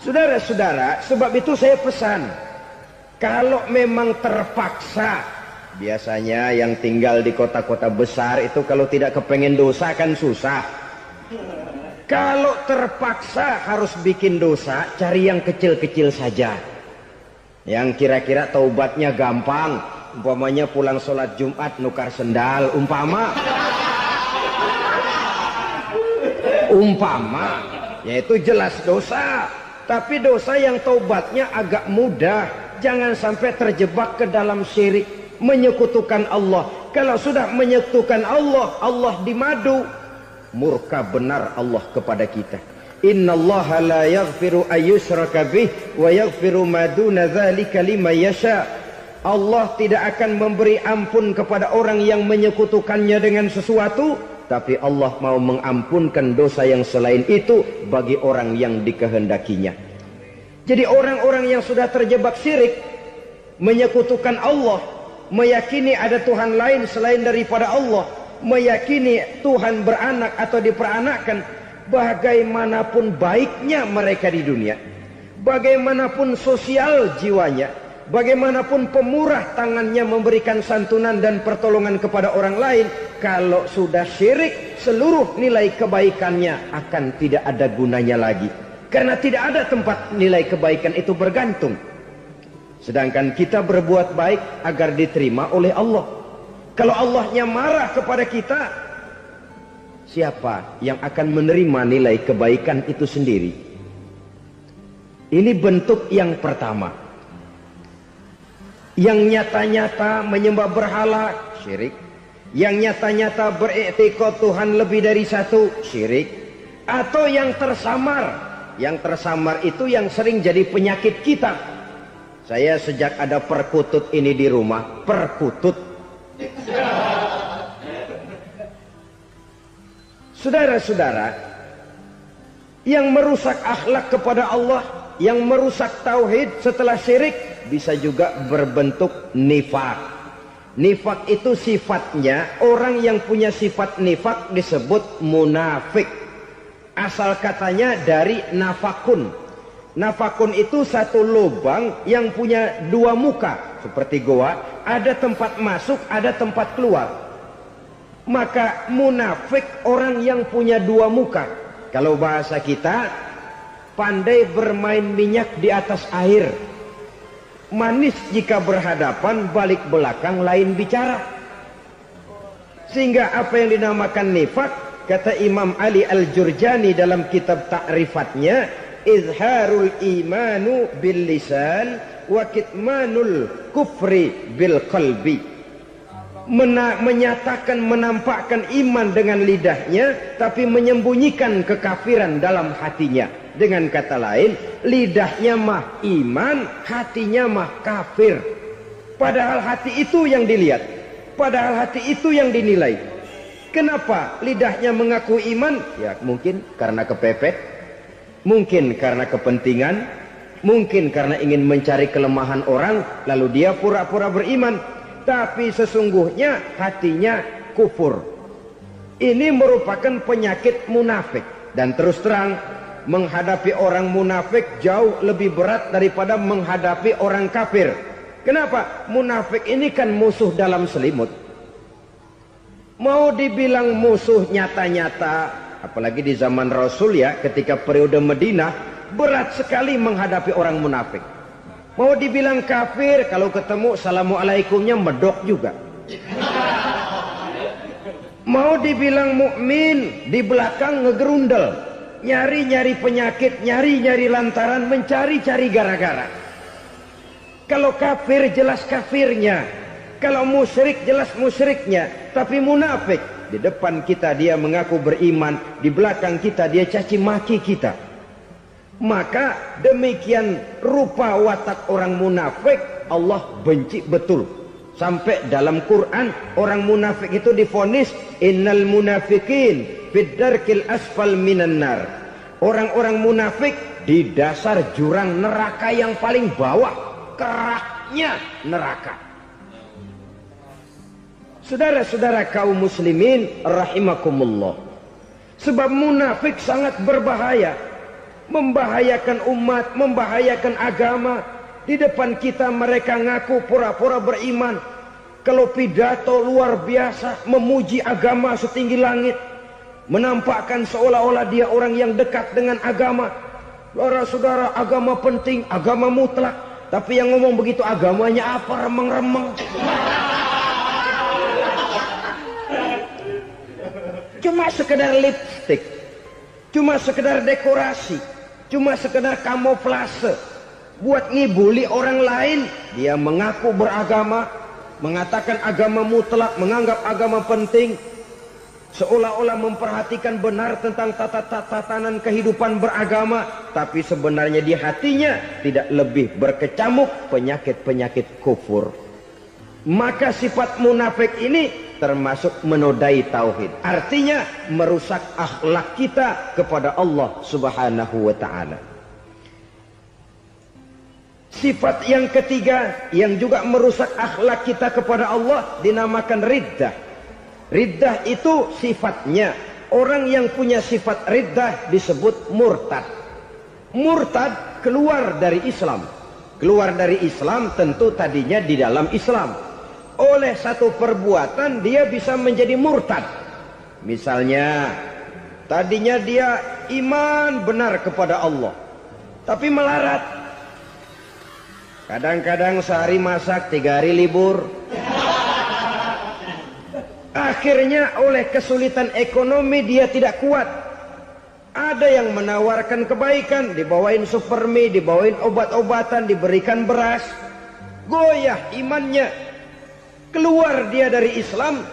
Saudara-saudara, sebab itu saya pesan, kalau memang terpaksa, biasanya yang tinggal di kota-kota besar itu kalau tidak kepengen dosa kan susah. Kalau terpaksa harus bikin dosa, cari yang kecil-kecil saja, yang kira-kira taubatnya gampang. Umpamanya pulang sholat Jumat nukar sendal, umpama, yaitu jelas dosa. Tapi dosa yang taubatnya agak mudah. Jangan sampai terjebak ke dalam syirik, menyekutukan Allah. Kalau sudah menyekutukan Allah, Allah dimadu, murka benar Allah kepada kita. Innallaha la yaghfiru ayyushraka bih wa yaghfiru ma duna dzalika liman yasha. Allah tidak akan memberi ampun kepada orang yang menyekutukannya dengan sesuatu, tapi Allah mau mengampunkan dosa yang selain itu bagi orang yang dikehendakinya. Jadi orang-orang yang sudah terjebak syirik, menyekutukan Allah, meyakini ada Tuhan lain selain daripada Allah, meyakini Tuhan beranak atau diperanakkan, bagaimanapun baiknya mereka di dunia, bagaimanapun sosial jiwanya, bagaimanapun pemurah tangannya memberikan santunan dan pertolongan kepada orang lain, kalau sudah syirik, seluruh nilai kebaikannya akan tidak ada gunanya lagi. Karena tidak ada tempat nilai kebaikan itu bergantung. Sedangkan kita berbuat baik agar diterima oleh Allah. Kalau Allahnya marah kepada kita, siapa yang akan menerima nilai kebaikan itu sendiri? Ini bentuk yang pertama. Yang nyata-nyata menyembah berhala, syirik. Yang nyata-nyata beriktikad Tuhan lebih dari satu, syirik. Atau yang tersamar. Yang tersamar itu yang sering jadi penyakit kita. Saya sejak ada perkutut ini di rumah, perkutut. Saudara-saudara, yang merusak akhlak kepada Allah, yang merusak tauhid setelah syirik, bisa juga berbentuk nifak. Nifak itu sifatnya, orang yang punya sifat nifak disebut munafik. Asal katanya dari nafakun. Nafakun itu satu lubang yang punya dua muka, seperti goa, ada tempat masuk, ada tempat keluar. Maka munafik orang yang punya dua muka. Kalau bahasa kita, pandai bermain minyak di atas air. Manis jika berhadapan, balik belakang lain bicara. Sehingga apa yang dinamakan nifak, kata Imam Ali Al-Jurjani dalam kitab ta'rifatnya, izharul imanu bil lisan wa kitmanul kufri bil qalbi. Menyatakan, menampakkan iman dengan lidahnya, tapi menyembunyikan kekafiran dalam hatinya. Dengan kata lain, lidahnya mah iman, hatinya mah kafir. Padahal hati itu yang dilihat, padahal hati itu yang dinilai. Kenapa lidahnya mengaku iman? Ya mungkin karena kepepet, mungkin karena kepentingan, mungkin karena ingin mencari kelemahan orang, lalu dia pura-pura beriman. Tapi sesungguhnya hatinya kufur. Ini merupakan penyakit munafik. Dan terus terang, menghadapi orang munafik jauh lebih berat daripada menghadapi orang kafir. Kenapa? Munafik ini kan musuh dalam selimut. Mau dibilang musuh nyata-nyata, apalagi di zaman Rasul ya, ketika periode Madinah, berat sekali menghadapi orang munafik. Mau dibilang kafir, kalau ketemu assalamualaikumnya medok juga. Mau dibilang mukmin, di belakang ngegerundel, nyari-nyari penyakit, nyari-nyari lantaran, mencari-cari gara-gara. Kalau kafir jelas kafirnya, kalau musyrik jelas musyriknya. Tapi munafik, di depan kita dia mengaku beriman, di belakang kita dia caci maki kita. Maka demikian rupa watak orang munafik, Allah benci betul. Sampai dalam Quran orang munafik itu divonis innal munafiqin fid darkil asfal minan nar. Orang-orang munafik di dasar jurang neraka yang paling bawah, keraknya neraka. Saudara-saudara kaum muslimin rahimakumullah. Sebab munafik sangat berbahaya. membahayakan umat, membahayakan agama. Di depan kita mereka ngaku pura-pura beriman. Kalau pidato luar biasa, memuji agama setinggi langit, menampakkan seolah-olah dia orang yang dekat dengan agama. Saudara-saudara, agama penting, agama mutlak. Tapi yang ngomong begitu agamanya apa? Remeng-remeng. Cuma sekedar lipstick, cuma sekedar dekorasi, cuma sekedar kamuflase buat ngibuli orang lain. Dia mengaku beragama, mengatakan agama mutlak, menganggap agama penting, seolah-olah memperhatikan benar tentang tatanan kehidupan beragama, tapi sebenarnya di hatinya tidak lebih berkecamuk penyakit-penyakit kufur. Maka sifat munafik ini termasuk menodai tauhid, artinya merusak akhlak kita kepada Allah Subhanahu wa ta'ala. Sifat yang ketiga yang juga merusak akhlak kita kepada Allah dinamakan riddah. Riddah itu sifatnya, orang yang punya sifat riddah disebut murtad. Murtad keluar dari Islam. Keluar dari Islam tentu tadinya di dalam Islam. Oleh satu perbuatan dia bisa menjadi murtad. Misalnya tadinya dia iman benar kepada Allah, tapi melarat. Kadang-kadang sehari masak, 3 hari libur. Akhirnya oleh kesulitan ekonomi dia tidak kuat. Ada yang menawarkan kebaikan, dibawain supermi, dibawain obat-obatan, diberikan beras. Goyah imannya. Keluar dia dari Islam,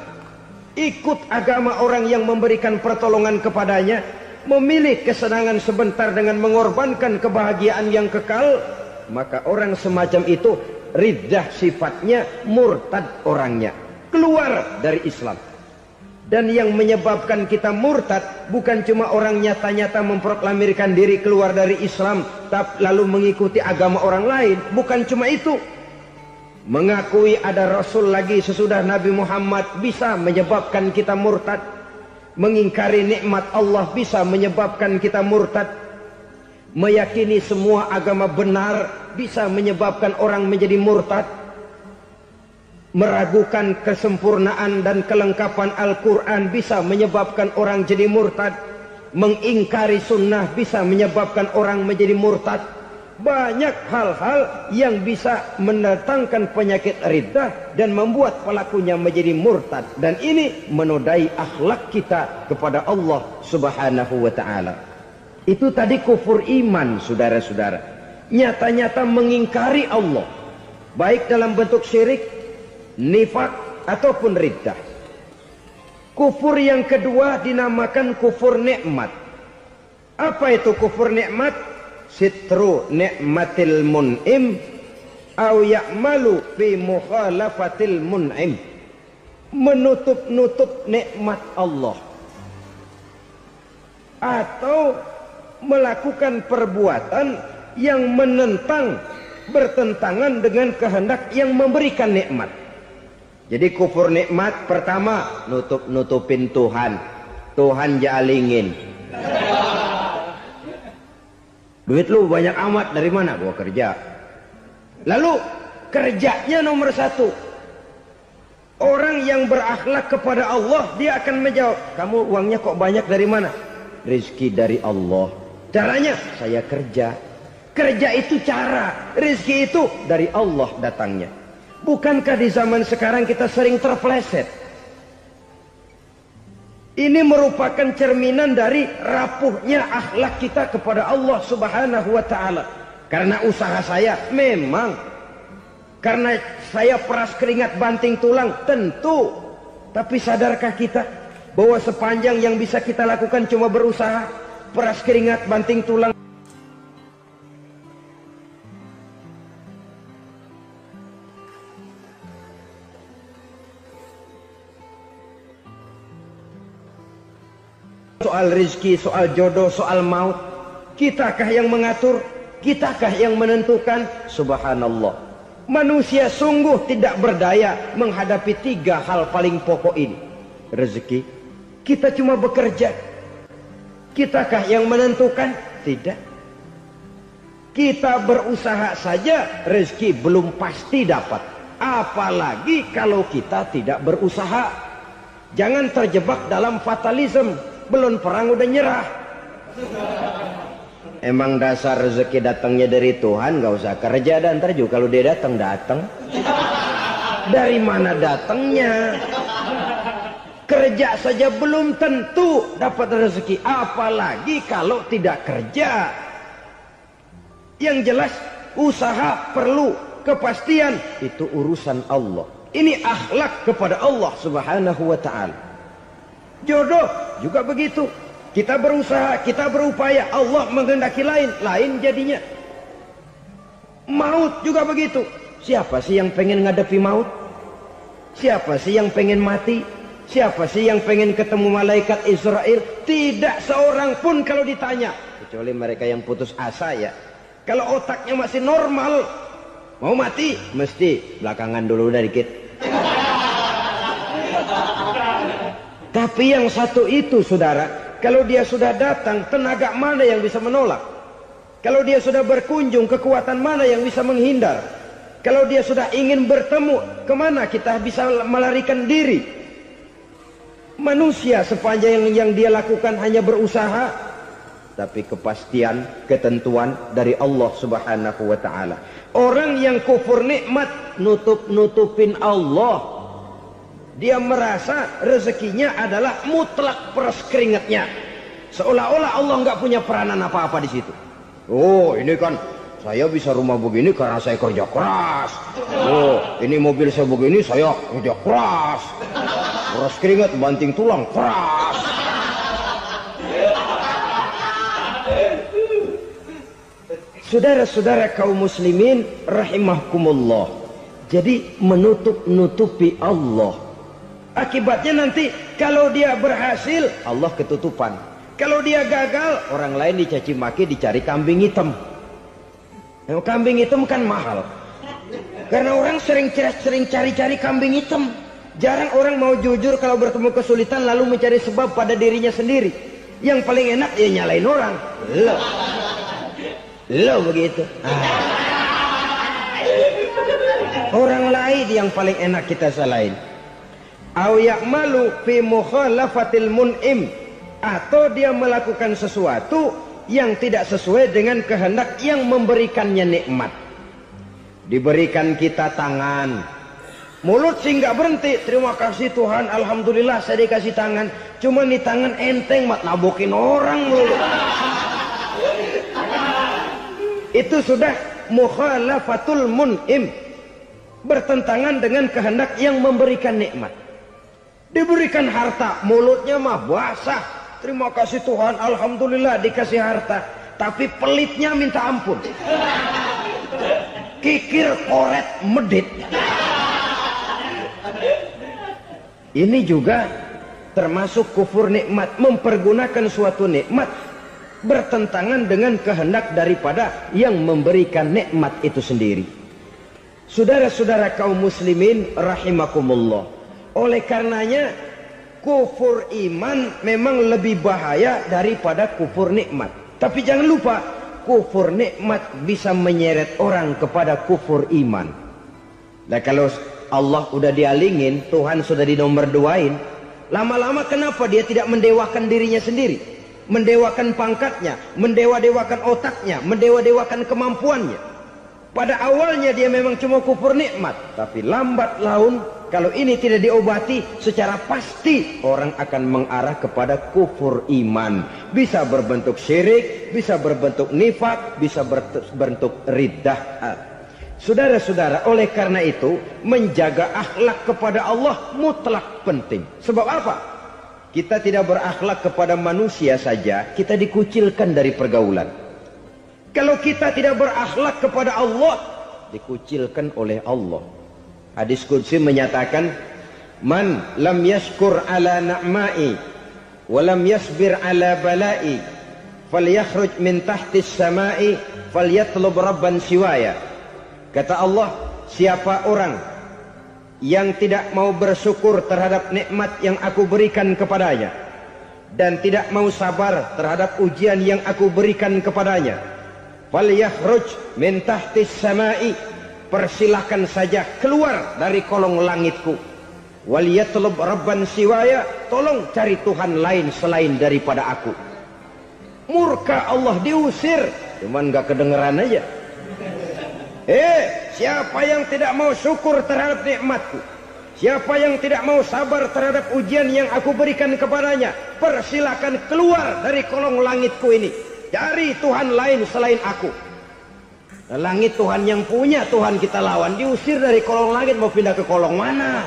ikut agama orang yang memberikan pertolongan kepadanya, memilih kesenangan sebentar dengan mengorbankan kebahagiaan yang kekal. Maka orang semacam itu riddah sifatnya, murtad orangnya, keluar dari Islam. Dan yang menyebabkan kita murtad bukan cuma orang nyata-nyata memproklamirkan diri keluar dari Islam tapi lalu mengikuti agama orang lain. Bukan cuma itu, mengakui ada Rasul lagi sesudah Nabi Muhammad bisa menyebabkan kita murtad. Mengingkari nikmat Allah bisa menyebabkan kita murtad. Meyakini semua agama benar bisa menyebabkan orang menjadi murtad. Meragukan kesempurnaan dan kelengkapan Al-Quran bisa menyebabkan orang jadi murtad. Mengingkari sunnah bisa menyebabkan orang menjadi murtad. Banyak hal-hal yang bisa mendatangkan penyakit riddah dan membuat pelakunya menjadi murtad. Dan ini menodai akhlak kita kepada Allah Subhanahu wa ta'ala. Itu tadi kufur iman, saudara-saudara. Nyata-nyata mengingkari Allah, baik dalam bentuk syirik, nifak, ataupun riddah. Kufur yang kedua dinamakan kufur nikmat. Apa itu kufur nikmat? Sitru nikmatil mun'im au ya'malu fi mukhalafatil mun'im. Menutup-nutup nikmat Allah, atau melakukan perbuatan yang menentang, bertentangan dengan kehendak yang memberikan nikmat. Jadi kufur nikmat pertama, nutup-nutupin Tuhan. Tuhan jalingin. Duit lu banyak amat, dari mana? Gua kerja. Lalu kerjanya nomor 1. Orang yang berakhlak kepada Allah, dia akan menjawab, kamu uangnya kok banyak, dari mana? Rizki dari Allah. Caranya, saya kerja. Kerja itu cara, rizki itu dari Allah datangnya. Bukankah di zaman sekarang kita sering terpleset? Ini merupakan cerminan dari rapuhnya akhlak kita kepada Allah Subhanahu wa ta'ala. Karena usaha saya memang, karena saya peras keringat banting tulang, tentu. Tapi sadarkah kita bahwa sepanjang yang bisa kita lakukan cuma berusaha, peras keringat banting tulang? Soal rizki, soal jodoh, soal maut, kitakah yang mengatur? Kitakah yang menentukan? Subhanallah. Manusia sungguh tidak berdaya menghadapi 3 hal paling pokok ini. Rezeki, kita cuma bekerja. Kitakah yang menentukan? Tidak. Kita berusaha saja rezeki belum pasti dapat, apalagi kalau kita tidak berusaha. Jangan terjebak dalam fatalisme, belum perang udah nyerah. Emang dasar rezeki datangnya dari Tuhan, nggak usah kerja, dan ntar juga kalau dia datang. Dari mana datangnya? Kerja saja belum tentu dapat rezeki, apalagi kalau tidak kerja. Yang jelas usaha perlu kepastian, itu urusan Allah. Ini akhlak kepada Allah Subhanahu wa ta'ala. Jodoh juga begitu. Kita berusaha, kita berupaya, Allah menghendaki lain jadinya. Maut juga begitu. Siapa sih yang pengen ngadepi maut? Siapa sih yang pengen mati? Siapa sih yang pengen ketemu malaikat Israel? Tidak seorang pun kalau ditanya, kecuali mereka yang putus asa ya. Kalau otaknya masih normal, mau mati mesti belakangan dulu udah dikit. Tapi yang satu itu saudara, kalau dia sudah datang, tenaga mana yang bisa menolak? Kalau dia sudah berkunjung, kekuatan mana yang bisa menghindar? Kalau dia sudah ingin bertemu, kemana kita bisa melarikan diri? Manusia sepanjang yang dia lakukan hanya berusaha, tapi kepastian, ketentuan dari Allah Subhanahu wa ta'ala. Orang yang kufur nikmat, nutupin Allah. Dia merasa rezekinya adalah mutlak peras keringatnya. Seolah-olah Allah nggak punya peranan apa-apa di situ. Oh, ini kan saya bisa rumah begini karena saya kerja keras. Oh, ini mobil saya begini saya kerja keras. Peras keringat, banting tulang, keras. Saudara-saudara kaum muslimin rahimahkumullah. Jadi menutupi Allah. Akibatnya nanti kalau dia berhasil, Allah ketutupan. Kalau dia gagal, orang lain dicaci maki, dicari kambing hitam. Yang kambing hitam kan mahal. Karena orang sering cari-cari kambing hitam. Jarang orang mau jujur kalau bertemu kesulitan lalu mencari sebab pada dirinya sendiri. Yang paling enak ya nyalain orang. Lo begitu. Orang lain yang paling enak kita salahin. Au ya'malu fi mukhalafatil mun'im, atau dia melakukan sesuatu yang tidak sesuai dengan kehendak yang memberikannya nikmat. Diberikan kita tangan, mulut sih nggak berhenti. Terima kasih Tuhan, alhamdulillah saya dikasih tangan. Cuma nih tangan enteng mat nabokin orang mulu. Itu sudah mukhalafatul mun'im, bertentangan dengan kehendak yang memberikan nikmat. Diberikan harta, mulutnya mah basah. Terima kasih Tuhan, alhamdulillah dikasih harta. Tapi pelitnya minta ampun. Kikir, koret, medit. Ini juga termasuk kufur nikmat, mempergunakan suatu nikmat bertentangan dengan kehendak daripada yang memberikan nikmat itu sendiri. Saudara-saudara kaum muslimin rahimakumullah. Oleh karenanya kufur iman memang lebih bahaya daripada kufur nikmat. Tapi jangan lupa, kufur nikmat bisa menyeret orang kepada kufur iman. Nah kalau Allah udah dialingin, Tuhan sudah dinomor duain, lama-lama kenapa dia tidak mendewakan dirinya sendiri? Mendewakan pangkatnya, mendewa-dewakan otaknya, mendewa-dewakan kemampuannya. Pada awalnya dia memang cuma kufur nikmat, tapi lambat laun kalau ini tidak diobati secara pasti orang akan mengarah kepada kufur iman. Bisa berbentuk syirik, bisa berbentuk nifak, bisa berbentuk riddah. Saudara-saudara, oleh karena itu menjaga akhlak kepada Allah mutlak penting. Sebab apa? Kita tidak berakhlak kepada manusia saja, kita dikucilkan dari pergaulan. Kalau kita tidak berakhlak kepada Allah, dikucilkan oleh Allah. Hadis qudsi menyatakan, man lam yashkur ala na'mai wa lam yasbir ala balai falyakhruj min tahtis samai falyatlub rabban siwaya. Kata Allah, siapa orang yang tidak mau bersyukur terhadap nikmat yang aku berikan kepadanya dan tidak mau sabar terhadap ujian yang aku berikan kepadanya, fal yakhruj min tahtis samai, persilahkan saja keluar dari kolong langitku. Wal yatlub rabban siwaya, tolong cari Tuhan lain selain daripada aku. Murka Allah, diusir, cuman gak kedengeran aja. Siapa yang tidak mau syukur terhadap nikmatku, siapa yang tidak mau sabar terhadap ujian yang aku berikan kepadanya, persilakan keluar dari kolong langitku ini, cari Tuhan lain selain aku. Nah, langit Tuhan yang punya, Tuhan kita lawan, diusir dari kolong langit, mau pindah ke kolong mana?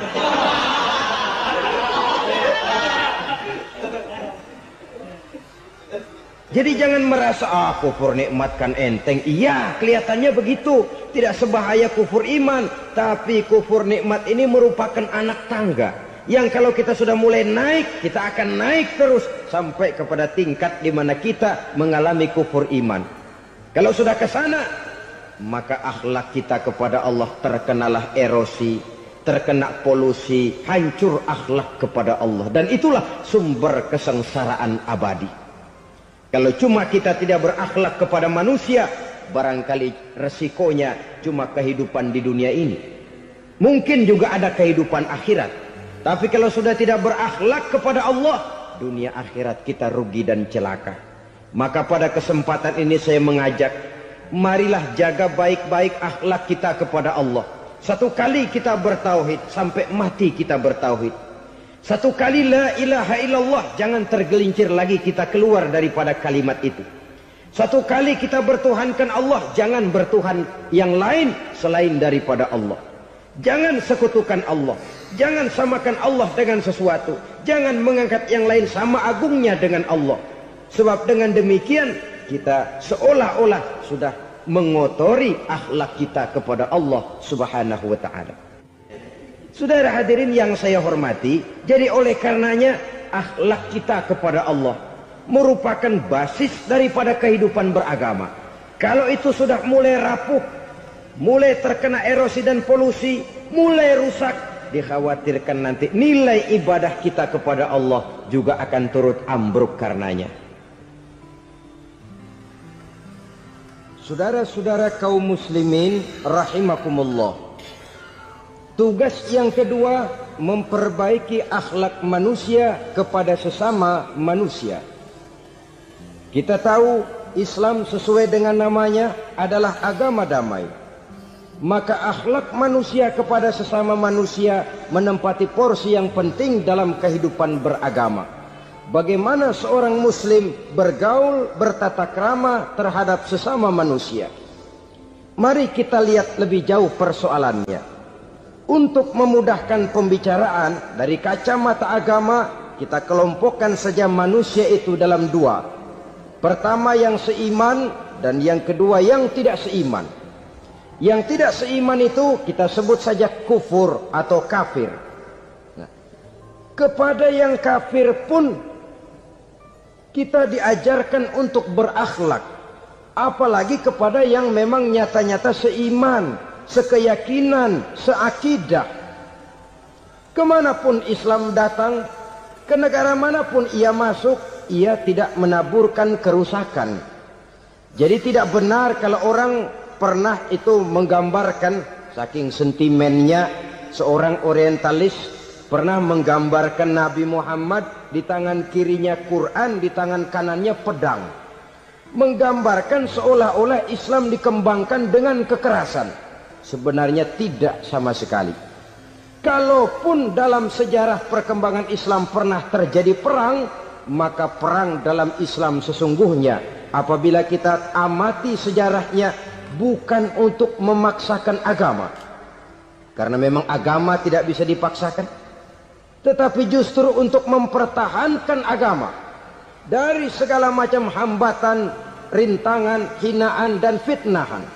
Jadi jangan merasa kufur nikmat kan enteng. Iya, kelihatannya begitu, tidak sebahaya kufur iman. Tapi kufur nikmat ini merupakan anak tangga yang kalau kita sudah mulai naik, kita akan naik terus sampai kepada tingkat di mana kita mengalami kufur iman. Kalau sudah ke sana, maka akhlak kita kepada Allah terkenalah erosi, terkena polusi, hancur akhlak kepada Allah, dan itulah sumber kesengsaraan abadi. Kalau cuma kita tidak berakhlak kepada manusia, barangkali resikonya cuma kehidupan di dunia ini. Mungkin juga ada kehidupan akhirat. Tapi kalau sudah tidak berakhlak kepada Allah, dunia akhirat kita rugi dan celaka. Maka pada kesempatan ini saya mengajak, marilah jaga baik-baik akhlak kita kepada Allah. Satu kali kita bertauhid, sampai mati kita bertauhid. Satu kali la ilaha illallah, jangan tergelincir lagi kita keluar daripada kalimat itu. Satu kali kita bertuhankan Allah, jangan bertuhan yang lain selain daripada Allah. Jangan sekutukan Allah, jangan samakan Allah dengan sesuatu, jangan mengangkat yang lain sama agungnya dengan Allah. Sebab dengan demikian kita seolah-olah sudah mengotori akhlak kita kepada Allah Subhanahu wa ta'ala. Saudara hadirin yang saya hormati, jadi oleh karenanya akhlak kita kepada Allah merupakan basis daripada kehidupan beragama. Kalau itu sudah mulai rapuh, mulai terkena erosi dan polusi, mulai rusak, dikhawatirkan nanti nilai ibadah kita kepada Allah juga akan turut ambruk karenanya. Saudara-saudara kaum muslimin rahimakumullah, tugas yang kedua, memperbaiki akhlak manusia kepada sesama manusia. Kita tahu Islam sesuai dengan namanya adalah agama damai. Maka akhlak manusia kepada sesama manusia menempati porsi yang penting dalam kehidupan beragama. Bagaimana seorang muslim bergaul, bertata krama terhadap sesama manusia. Mari kita lihat lebih jauh persoalannya. Untuk memudahkan pembicaraan dari kacamata agama, kita kelompokkan saja manusia itu dalam dua. Pertama yang seiman, dan yang kedua yang tidak seiman. Yang tidak seiman itu kita sebut saja kufur atau kafir. Nah, kepada yang kafir pun kita diajarkan untuk berakhlak, apalagi kepada yang memang nyata-nyata seiman, sekeyakinan, seakidah. Kemanapun Islam datang, ke negara manapun ia masuk, ia tidak menaburkan kerusakan. Jadi tidak benar kalau orang pernah itu menggambarkan, saking sentimennya seorang orientalis pernah menggambarkan Nabi Muhammad di tangan kirinya Quran, di tangan kanannya pedang, menggambarkan seolah-olah Islam dikembangkan dengan kekerasan. Sebenarnya tidak sama sekali. Kalaupun dalam sejarah perkembangan Islam pernah terjadi perang, maka perang dalam Islam sesungguhnya, apabila kita amati sejarahnya, bukan untuk memaksakan agama, karena memang agama tidak bisa dipaksakan, tetapi justru untuk mempertahankan agama dari segala macam hambatan, rintangan, hinaan, dan fitnahan.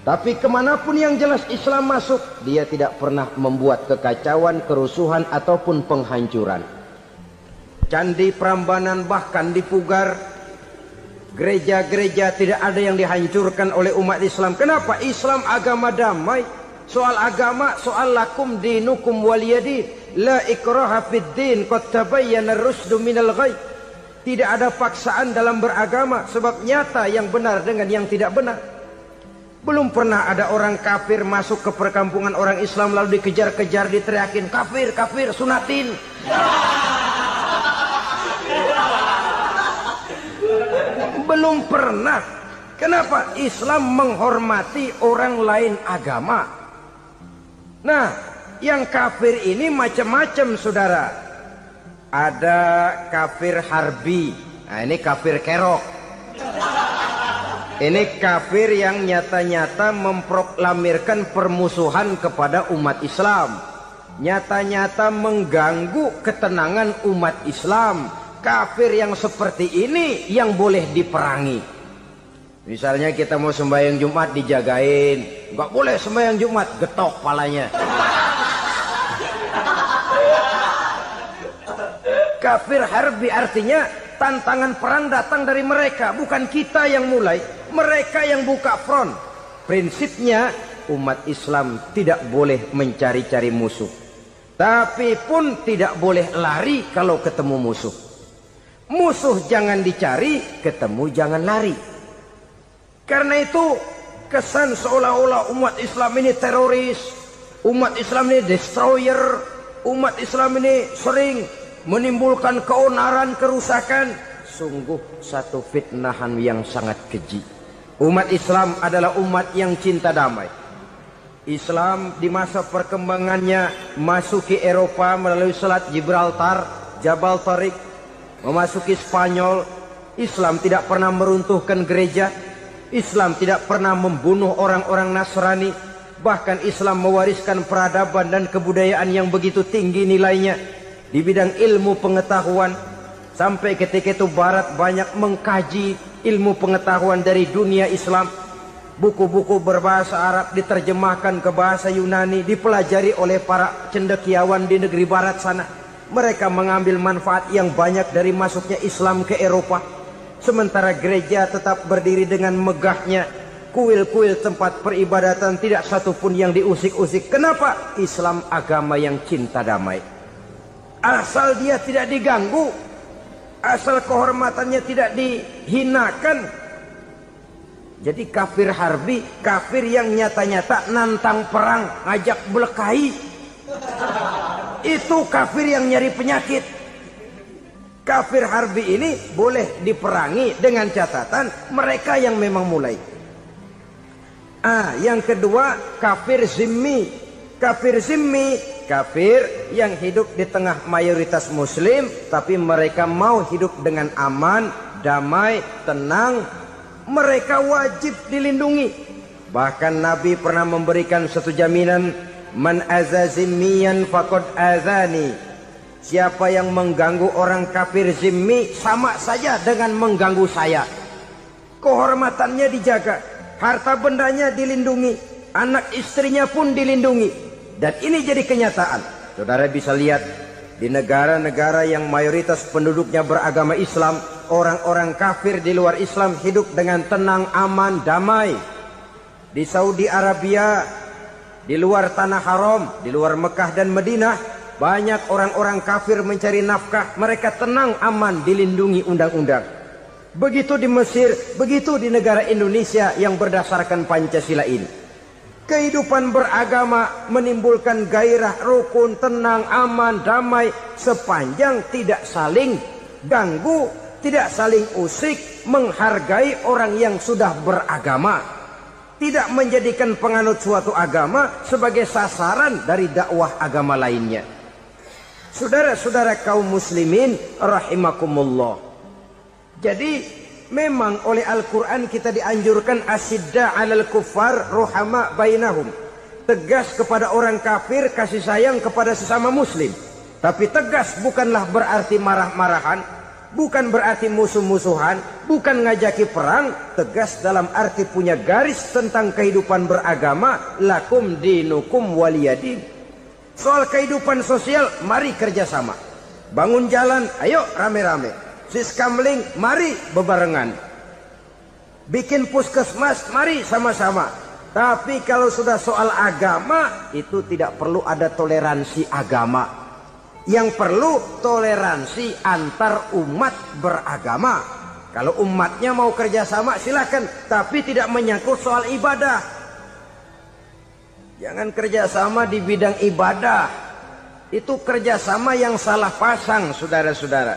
Tapi kemanapun yang jelas Islam masuk, dia tidak pernah membuat kekacauan, kerusuhan, ataupun penghancuran. Candi Prambanan bahkan dipugar, gereja-gereja tidak ada yang dihancurkan oleh umat Islam. Kenapa? Islam agama damai. Soal agama, soal lakum dinukum waliyadin, la ikraha fid din, qad tabayyana ar-rusdu minal ghayy. Tidak ada paksaan dalam beragama, sebab nyata yang benar dengan yang tidak benar. Belum pernah ada orang kafir masuk ke perkampungan orang Islam lalu dikejar-kejar, diteriakin kafir, kafir, sunatin. Belum pernah. Kenapa? Islam menghormati orang lain agama. Nah, yang kafir ini macam-macam, saudara. Ada kafir harbi. Nah, ini kafir kerok. Ini kafir yang nyata-nyata memproklamirkan permusuhan kepada umat Islam. Nyata-nyata mengganggu ketenangan umat Islam. Kafir yang seperti ini yang boleh diperangi. Misalnya kita mau sembahyang Jumat dijagain. Nggak boleh sembahyang Jumat, getok palanya. Kafir harbi artinya tantangan perang datang dari mereka, bukan kita yang mulai, mereka yang buka front. Prinsipnya umat Islam tidak boleh mencari-cari musuh, tapi pun tidak boleh lari kalau ketemu musuh. Musuh jangan dicari, ketemu jangan lari. Karena itu kesan seolah-olah umat Islam ini teroris, umat Islam ini destroyer, umat Islam ini sering menimbulkan keonaran, kerusakan. Sungguh satu fitnahan yang sangat keji. Umat Islam adalah umat yang cinta damai. Islam di masa perkembangannya masuki Eropa melalui Selat Gibraltar, Jabal Tariq, memasuki Spanyol. Islam tidak pernah meruntuhkan gereja. Islam tidak pernah membunuh orang-orang Nasrani. Bahkan Islam mewariskan peradaban dan kebudayaan yang begitu tinggi nilainya di bidang ilmu pengetahuan. Sampai ketika itu Barat banyak mengkaji ilmu pengetahuan dari dunia Islam. Buku-buku berbahasa Arab diterjemahkan ke bahasa Yunani, dipelajari oleh para cendekiawan di negeri Barat sana. Mereka mengambil manfaat yang banyak dari masuknya Islam ke Eropa. Sementara gereja tetap berdiri dengan megahnya. Kuil-kuil tempat peribadatan tidak satupun yang diusik-usik. Kenapa? Islam agama yang cinta damai. Asal dia tidak diganggu, asal kehormatannya tidak dihinakan. Jadi kafir harbi, kafir yang nyata-nyata nantang perang, ngajak berkelahi. Itu kafir yang nyari penyakit. Kafir harbi ini boleh diperangi dengan catatan mereka yang memang mulai. Yang kedua kafir zimmi. Kafir zimmi, kafir yang hidup di tengah mayoritas muslim, tapi mereka mau hidup dengan aman, damai, tenang. Mereka wajib dilindungi. Bahkan Nabi pernah memberikan satu jaminan, man aza zimmiyan faqad azani. Siapa yang mengganggu orang kafir zimmi sama saja dengan mengganggu saya. Kehormatannya dijaga, harta bendanya dilindungi, anak istrinya pun dilindungi. Dan ini jadi kenyataan. Saudara bisa lihat di negara-negara yang mayoritas penduduknya beragama Islam, orang-orang kafir di luar Islam hidup dengan tenang, aman, damai. Di Saudi Arabia, di luar tanah haram, di luar Mekah dan Madinah, banyak orang-orang kafir mencari nafkah. Mereka tenang, aman, dilindungi undang-undang. Begitu di Mesir, begitu di negara Indonesia yang berdasarkan Pancasila ini. Kehidupan beragama menimbulkan gairah, rukun, tenang, aman, damai, sepanjang tidak saling ganggu, tidak saling usik, menghargai orang yang sudah beragama, tidak menjadikan penganut suatu agama sebagai sasaran dari dakwah agama lainnya. Saudara-saudara kaum muslimin rahimakumullah. Jadi memang oleh Al-Quran kita dianjurkan asyidda 'alal kuffar ruhama bainahum. Tegas kepada orang kafir, kasih sayang kepada sesama muslim. Tapi tegas bukanlah berarti marah-marahan, bukan berarti musuh-musuhan, bukan ngajaki perang. Tegas dalam arti punya garis tentang kehidupan beragama, lakum dinukum waliyadin. Soal kehidupan sosial, mari kerjasama. Bangun jalan, ayo rame-rame. Siskamling, mari bebarengan. Bikin puskesmas, mari sama-sama. Tapi kalau sudah soal agama, itu tidak perlu ada toleransi agama. Yang perlu toleransi antar umat beragama. Kalau umatnya mau kerjasama silakan, tapi tidak menyangkut soal ibadah. Jangan kerjasama di bidang ibadah. Itu kerjasama yang salah pasang, saudara-saudara.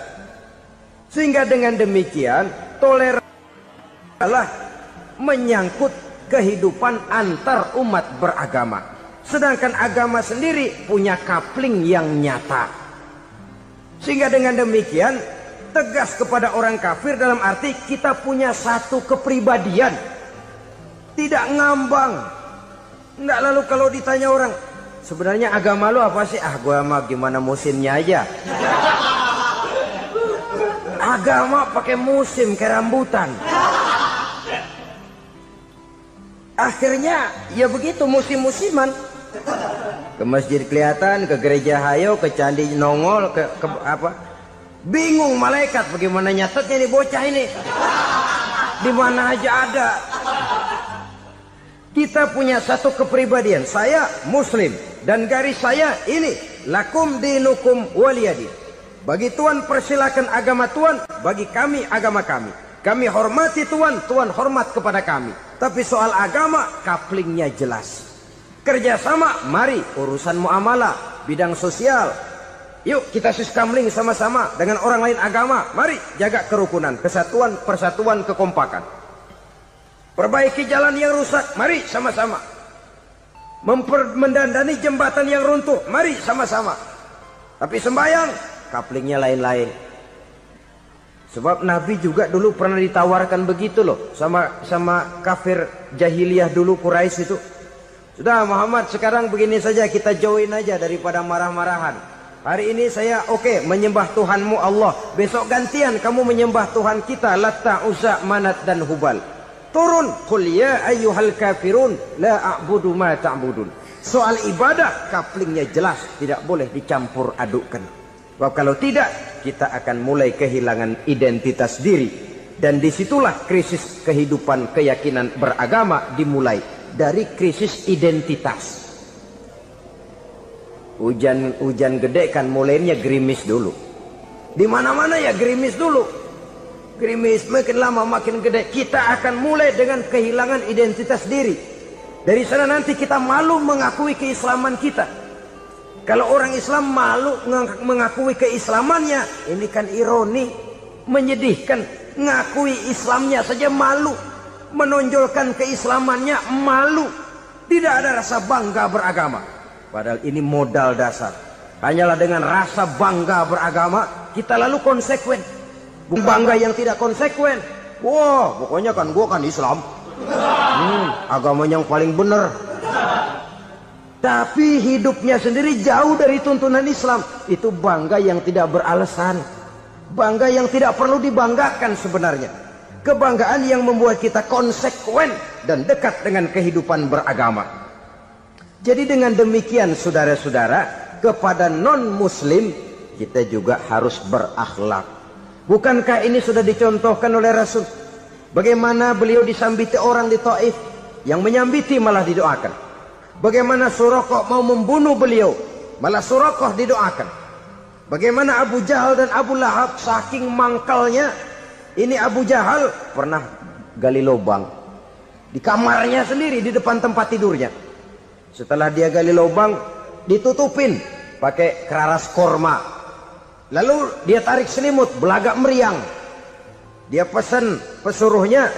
Sehingga dengan demikian toleransi adalah menyangkut kehidupan antar umat beragama. Sedangkan agama sendiri punya coupling yang nyata. Sehingga dengan demikian tegas kepada orang kafir dalam arti kita punya satu kepribadian. Tidak ngambang. Enggak, lalu kalau ditanya orang, sebenarnya agama lu apa sih? Ah, gua mah gimana musimnya aja. Agama pakai musim kayak rambutan. Akhirnya ya begitu, musim-musiman. Ke masjid kelihatan, ke gereja hayo, ke candi nongol, ke apa? Bingung malaikat bagaimana nyatetnya nih bocah ini. Di mana aja ada. Kita punya satu kepribadian. Saya Muslim dan garis saya ini, lakum dinukum waliyadin. Bagi Tuhan persilakan agama Tuhan, bagi kami agama kami. Kami hormati Tuhan, Tuhan hormat kepada kami. Tapi soal agama, couplingnya jelas. Kerjasama, mari urusan muamalah, bidang sosial. Yuk kita sistemling sama-sama dengan orang lain agama. Mari jaga kerukunan, kesatuan, persatuan, kekompakan. Perbaiki jalan yang rusak, mari sama-sama. Mendandani jembatan yang runtuh, mari sama-sama. Tapi sembahyang, couplingnya lain-lain. Sebab Nabi juga dulu pernah ditawarkan begitu loh sama kafir jahiliyah dulu, Quraisy itu. Sudah Muhammad, sekarang begini saja, kita join aja daripada marah-marahan. Hari ini saya oke, menyembah Tuhanmu Allah. Besok gantian kamu menyembah Tuhan kita, Latta, Uzza, Manat dan Hubal. Turun, qul ya ayyuhal kafirun la a'budu ma ta'budun. Soal ibadah couplingnya jelas, tidak boleh dicampur adukkan. Sebab kalau tidak, kita akan mulai kehilangan identitas diri. Dan disitulah krisis kehidupan keyakinan beragama dimulai. Dari krisis identitas. Hujan gede kan mulainya gerimis dulu. Di mana-mana ya gerimis dulu. Gerimis makin lama makin gede. Kita akan mulai dengan kehilangan identitas diri. Dari sana nanti kita malu mengakui keislaman kita. Kalau orang Islam malu mengakui keislamannya, ini kan ironi, menyedihkan. Ngakui Islamnya saja malu. Menonjolkan keislamannya malu. Tidak ada rasa bangga beragama. Padahal ini modal dasar. Hanyalah dengan rasa bangga beragama kita lalu konsekuen. Bangga yang tidak konsekuen, wah pokoknya kan gua kan Islam, agama yang paling benar. Tapi hidupnya sendiri jauh dari tuntunan Islam. Itu bangga yang tidak beralasan. Bangga yang tidak perlu dibanggakan sebenarnya. Kebanggaan yang membuat kita konsekuen dan dekat dengan kehidupan beragama. Jadi dengan demikian saudara-saudara, kepada non-muslim kita juga harus berakhlak. Bukankah ini sudah dicontohkan oleh Rasul? Bagaimana beliau disambiti orang di Taif, yang menyambiti malah didoakan. Bagaimana Suraqah mau membunuh beliau, malah Suraqah didoakan. Bagaimana Abu Jahal dan Abu Lahab saking mangkalnya. Ini Abu Jahal pernah gali lubang di kamarnya sendiri, di depan tempat tidurnya. Setelah dia gali lubang, ditutupin pakai keraras korma. Lalu dia tarik selimut, belagak meriang. Dia pesan pesuruhnya,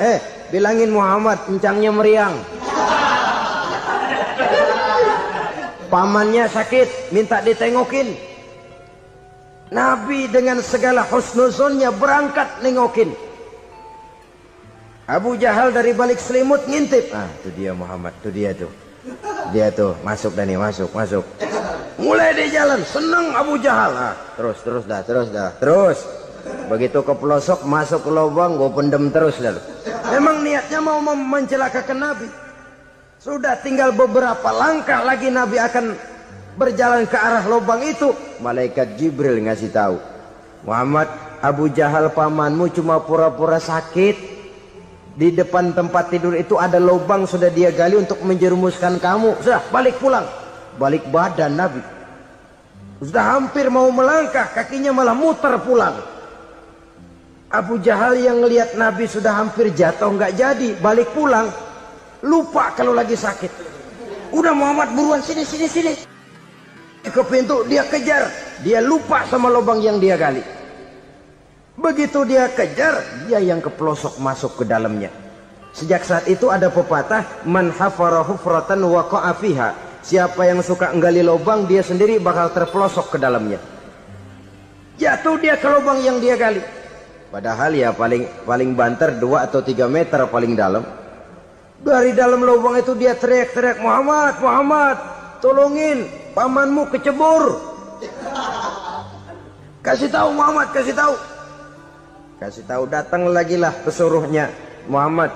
bilangin Muhammad encangnya meriang. Pamannya sakit, minta ditengokin. Nabi dengan segala husnuzonnya berangkat nengokin. Abu Jahal dari balik selimut ngintip. Ah, itu dia Muhammad, itu dia tuh. Dia tuh, masuk dah nih, masuk. Mulai di jalan, seneng Abu Jahal. Ah, terus dah. Begitu ke pelosok, masuk ke lubang, gue pendem terus lalu. Memang niatnya mau mencelakakan Nabi. Sudah tinggal beberapa langkah lagi Nabi akan berjalan ke arah lubang itu. Malaikat Jibril ngasih tahu, Muhammad, Abu Jahal pamanmu cuma pura-pura sakit. Di depan tempat tidur itu ada lubang sudah dia gali untuk menjerumuskan kamu. Sudah balik pulang. Balik badan Nabi. Sudah hampir mau melangkah, kakinya malah muter pulang. Abu Jahal yang ngelihat Nabi sudah hampir jatuh nggak jadi, balik pulang, lupa kalau lagi sakit. Udah Muhammad buruan sini. Ke pintu dia kejar, dia lupa sama lubang yang dia gali. Begitu dia kejar, dia yang kepelosok masuk ke dalamnya. Sejak saat itu ada pepatah, man hafara hufratan waqa'a fiha. Siapa yang suka nggali lubang, dia sendiri bakal terpelosok ke dalamnya. Jatuh dia ke lubang yang dia gali. Padahal ya paling banter 2 atau 3 meter paling dalam. Dari dalam lubang itu dia teriak-teriak, Muhammad, tolongin, pamanmu kecebur. Kasih tahu Muhammad, kasih tahu. Datang lagi lah pesuruhnya, Muhammad,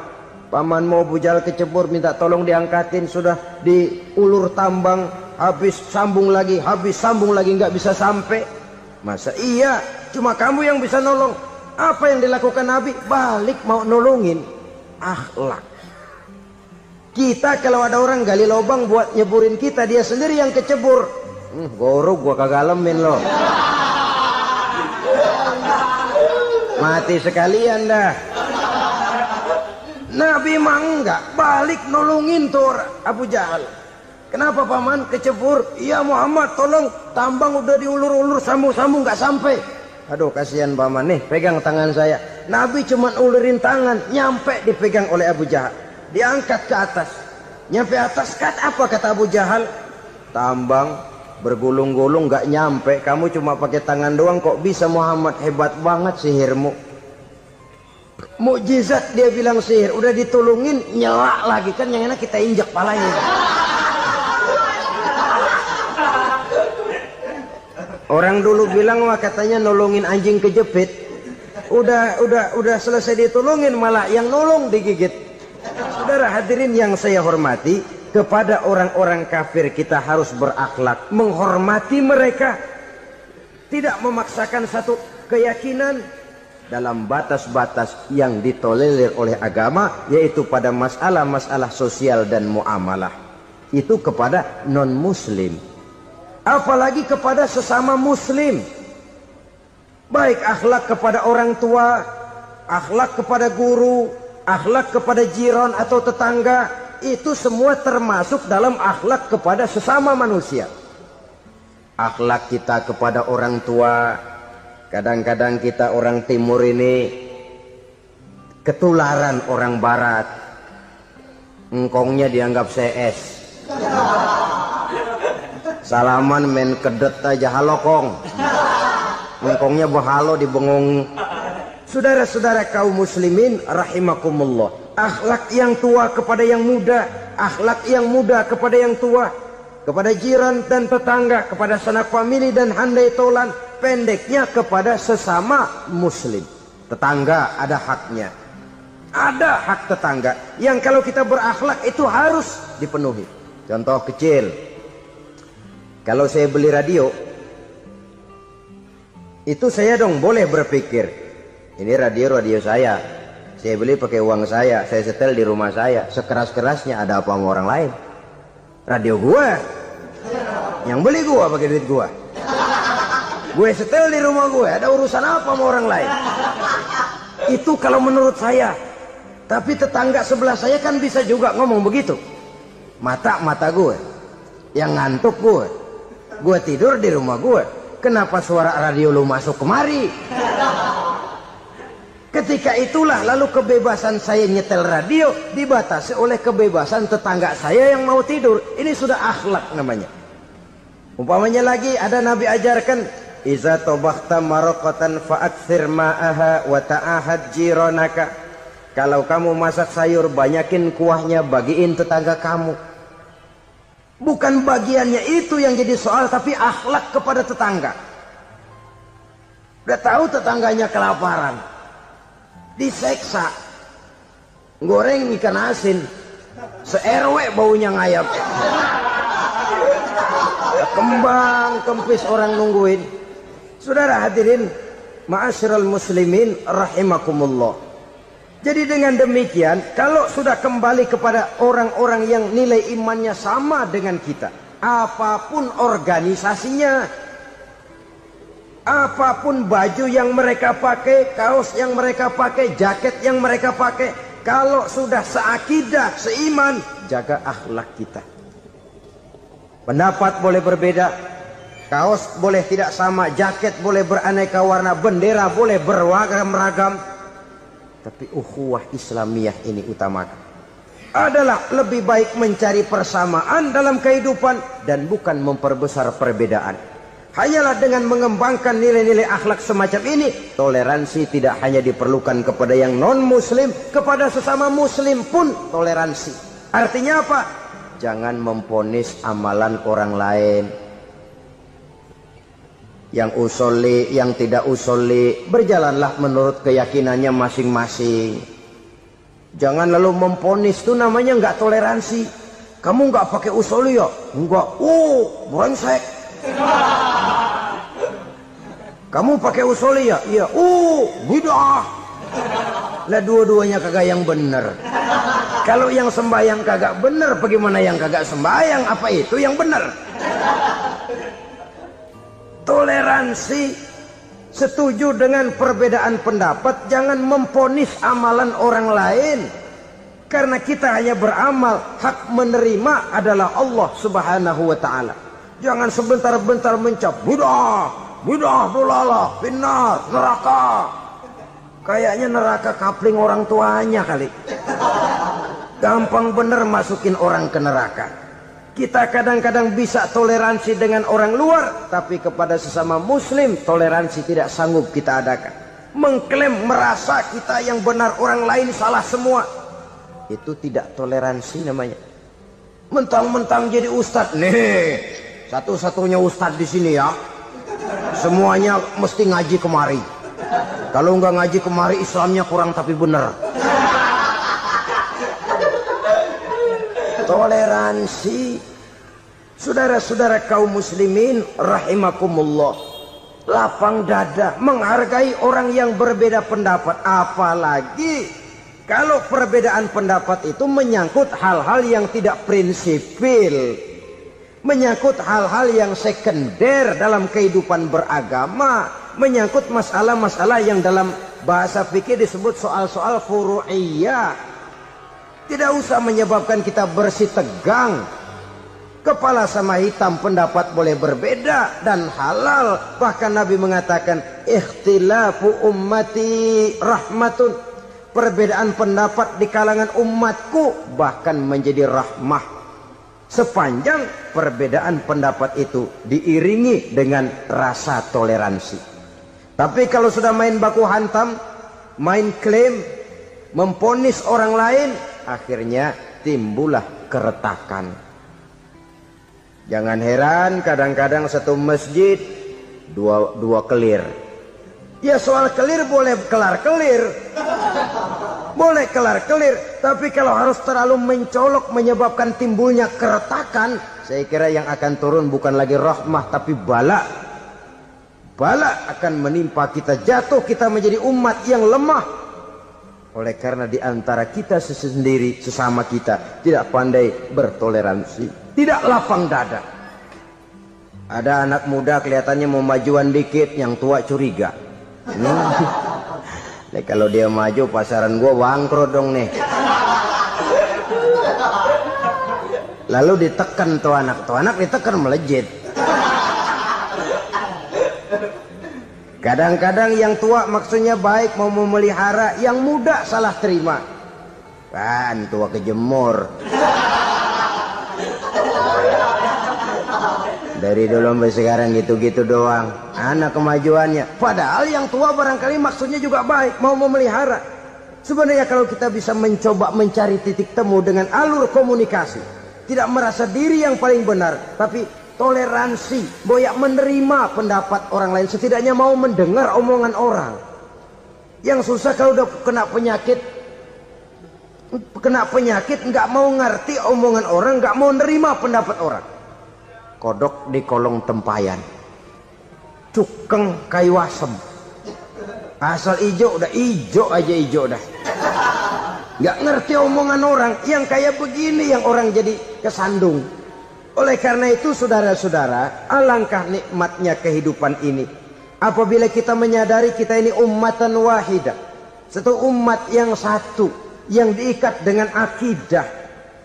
pamanmu Abu Jahal kecebur, minta tolong diangkatin. Sudah diulur tambang, habis sambung lagi, nggak bisa sampai. Masa iya, cuma kamu yang bisa nolong. Apa yang dilakukan Nabi? Balik mau nolongin. Akhlak. Kita kalau ada orang gali lubang buat nyeburin kita, dia sendiri yang kecebur. Gorok gua kagak lemin loh. Mati sekalian dah. Nabi mah enggak, balik nolongin tuh Abu Jahal. Kenapa paman kecebur? Iya Muhammad, tolong, tambang udah diulur-ulur, sambung-sambung nggak sampai. Aduh kasihan paman nih, pegang tangan saya. Nabi cuma ulurin tangan, nyampe dipegang oleh Abu Jahal. Diangkat ke atas, nyampe atas, apa kata Abu Jahal? Tambang bergulung-gulung nggak nyampe, kamu cuma pakai tangan doang kok bisa Muhammad, hebat banget sihirmu. Mukjizat dia bilang sihir, udah ditolongin nyelak lagi, kan yang enak kita injak palanya. Orang dulu bilang wah katanya nolongin anjing kejepit, udah selesai ditolongin malah yang nolong digigit. Saudara hadirin yang saya hormati, kepada orang-orang kafir kita harus berakhlak, menghormati mereka, tidak memaksakan satu keyakinan dalam batas-batas yang ditolerir oleh agama, yaitu pada masalah-masalah sosial dan muamalah. Itu kepada non-muslim, apalagi kepada sesama muslim. Baik akhlak kepada orang tua, akhlak kepada guru, akhlak kepada jiran atau tetangga, itu semua termasuk dalam akhlak kepada sesama manusia. Akhlak kita kepada orang tua, kadang-kadang kita orang timur ini ketularan orang barat. Engkongnya dianggap CS. Salaman main kedet aja, halo kong. Engkongnya bahalo dibengong. Saudara-saudara kaum muslimin rahimakumullah, akhlak yang tua kepada yang muda, akhlak yang muda kepada yang tua, kepada jiran dan tetangga, kepada sanak famili dan handai tolan, pendeknya kepada sesama muslim. Tetangga ada haknya, ada hak tetangga yang kalau kita berakhlak itu harus dipenuhi. Contoh kecil, kalau saya beli radio, itu saya dong boleh berpikir, ini radio saya beli pakai uang saya setel di rumah saya, sekeras-kerasnya ada apa sama orang lain? Radio gua, yang beli gua pakai duit gua, gue setel di rumah gue, ada urusan apa sama orang lain? Itu kalau menurut saya. Tapi tetangga sebelah saya kan bisa juga ngomong begitu. Mata gue, yang ngantuk gue tidur di rumah gue, kenapa suara radio lu masuk kemari? Ketika itulah lalu kebebasan saya nyetel radio dibatasi oleh kebebasan tetangga saya yang mau tidur. Ini sudah akhlak namanya. Umpamanya lagi ada Nabi ajarkan, iza tobakhta maraqatan fa'akthir ma'aha wa ta'ahad jiranaka. Kalau kamu masak sayur, banyakin kuahnya, bagiin tetangga kamu. Bukan bagiannya itu yang jadi soal, tapi akhlak kepada tetangga. Udah tahu tetangganya kelaparan, diseksa, goreng ikan asin, se-RW baunya ngayap, kembang kempis orang nungguin. Saudara hadirin ma'asyiral muslimin rahimakumullah. Jadi dengan demikian, kalau sudah kembali kepada orang-orang yang nilai imannya sama dengan kita, apapun organisasinya, Apapun baju yang mereka pakai, kaos yang mereka pakai, jaket yang mereka pakai, kalau sudah seakidah, seiman, jaga akhlak kita. Pendapat boleh berbeda, kaos boleh tidak sama, jaket boleh beraneka warna, bendera boleh beragam-ragam, tapi ukhuwah Islamiyah ini utamakan. Adalah lebih baik mencari persamaan dalam kehidupan dan bukan memperbesar perbedaan. Hanyalah dengan mengembangkan nilai-nilai akhlak semacam ini, toleransi tidak hanya diperlukan kepada yang non-muslim, kepada sesama muslim pun toleransi. Artinya apa? Jangan memponis amalan orang lain. Yang usoli, yang tidak usoli, berjalanlah menurut keyakinannya masing-masing. Jangan lalu memponis, itu namanya nggak toleransi. Kamu nggak pakai usoli ya? Enggak. Brengsek. Kamu pakai usoli ya? Iya. Bid'ah. Lah dua-duanya kagak yang bener. Kalau yang sembahyang kagak bener, bagaimana yang kagak sembahyang? Apa itu yang bener? Toleransi. Setuju dengan perbedaan pendapat, jangan memponis amalan orang lain. Karena kita hanya beramal, hak menerima adalah Allah Subhanahu wa ta'ala. Jangan sebentar-bentar mencap bid'ah dolalah, finnar, neraka. Kayaknya neraka kapling orang tuanya kali. Gampang bener masukin orang ke neraka. Kita kadang-kadang bisa toleransi dengan orang luar, tapi kepada sesama muslim toleransi tidak sanggup kita adakan. Mengklaim merasa kita yang benar, orang lain salah semua, itu tidak toleransi namanya. Mentang-mentang jadi ustadz, nih satu-satunya ustadz di sini ya, semuanya mesti ngaji kemari. Kalau nggak ngaji kemari Islamnya kurang tapi benar. Toleransi. Saudara-saudara kaum muslimin rahimakumullah, lapang dada menghargai orang yang berbeda pendapat, apalagi kalau perbedaan pendapat itu menyangkut hal-hal yang tidak prinsipil, menyangkut hal-hal yang sekunder dalam kehidupan beragama, menyangkut masalah-masalah yang dalam bahasa fikih disebut soal-soal furu'iyah. Tidak usah menyebabkan kita bersih tegang. Kepala sama hitam pendapat boleh berbeda dan halal. Bahkan Nabi mengatakan ikhtilafu ummati rahmatun. Perbedaan pendapat di kalangan umatku bahkan menjadi rahmah, sepanjang perbedaan pendapat itu diiringi dengan rasa toleransi. Tapi kalau sudah main baku hantam, main klaim, memponis orang lain, akhirnya timbullah keretakan. Jangan heran kadang-kadang satu masjid dua kelir. Ya soal kelir boleh kelar-kelir, boleh kelar-kelir, tapi kalau harus terlalu mencolok menyebabkan timbulnya keretakan, saya kira yang akan turun bukan lagi rahmah tapi bala. Bala akan menimpa kita, jatuh kita menjadi umat yang lemah. Oleh karena di antara kita sendiri, sesama kita tidak pandai bertoleransi, tidak lapang dada. Ada anak muda kelihatannya mau majuan dikit, yang tua curiga. Nih, kalau dia maju pasaran gua bangkrut dong nih. Lalu ditekan tuh anak ditekan melejit. Kadang-kadang yang tua maksudnya baik, mau memelihara, yang muda salah terima. Kan tua kejemur. Dari dulu sampai sekarang gitu-gitu doang. Anak kemajuannya. Padahal yang tua barangkali maksudnya juga baik, mau memelihara. Sebenarnya kalau kita bisa mencoba mencari titik temu dengan alur komunikasi, tidak merasa diri yang paling benar, tapi toleransi, boyak menerima pendapat orang lain, setidaknya mau mendengar omongan orang. Yang susah kalau udah kena penyakit nggak mau ngerti omongan orang, nggak mau nerima pendapat orang. Kodok di kolong tempayan, cukeng kayu asem, asal ijo udah ijo aja ijo dah. Nggak ngerti omongan orang, yang kayak begini yang orang jadi kesandung. Oleh karena itu saudara-saudara, alangkah nikmatnya kehidupan ini. apabila kita menyadari kita ini ummatan wahidah, satu umat yang satu, yang diikat dengan akidah.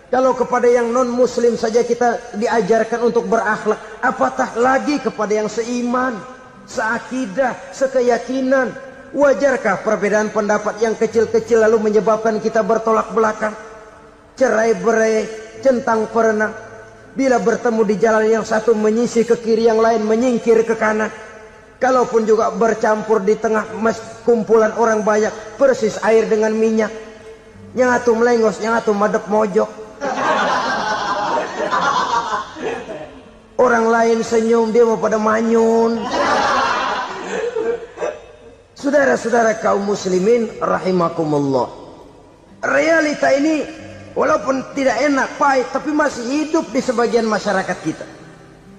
Kalau kepada yang non muslim saja kita diajarkan untuk berakhlak, apatah lagi kepada yang seiman, seakidah, sekeyakinan. Wajarkah perbedaan pendapat yang kecil-kecil lalu menyebabkan kita bertolak belakang, cerai-berai, centang perenang? Bila bertemu di jalan yang satu menyisih ke kiri, yang lain menyingkir ke kanan. Kalaupun juga bercampur di tengah kumpulan orang banyak, persis air dengan minyak. Yang atu melengos, yang atu madep mojok. Orang lain senyum, dia mau pada manyun. Saudara-saudara kaum muslimin rahimakumullah, realita ini walaupun tidak enak, pahit, tapi masih hidup di sebagian masyarakat kita.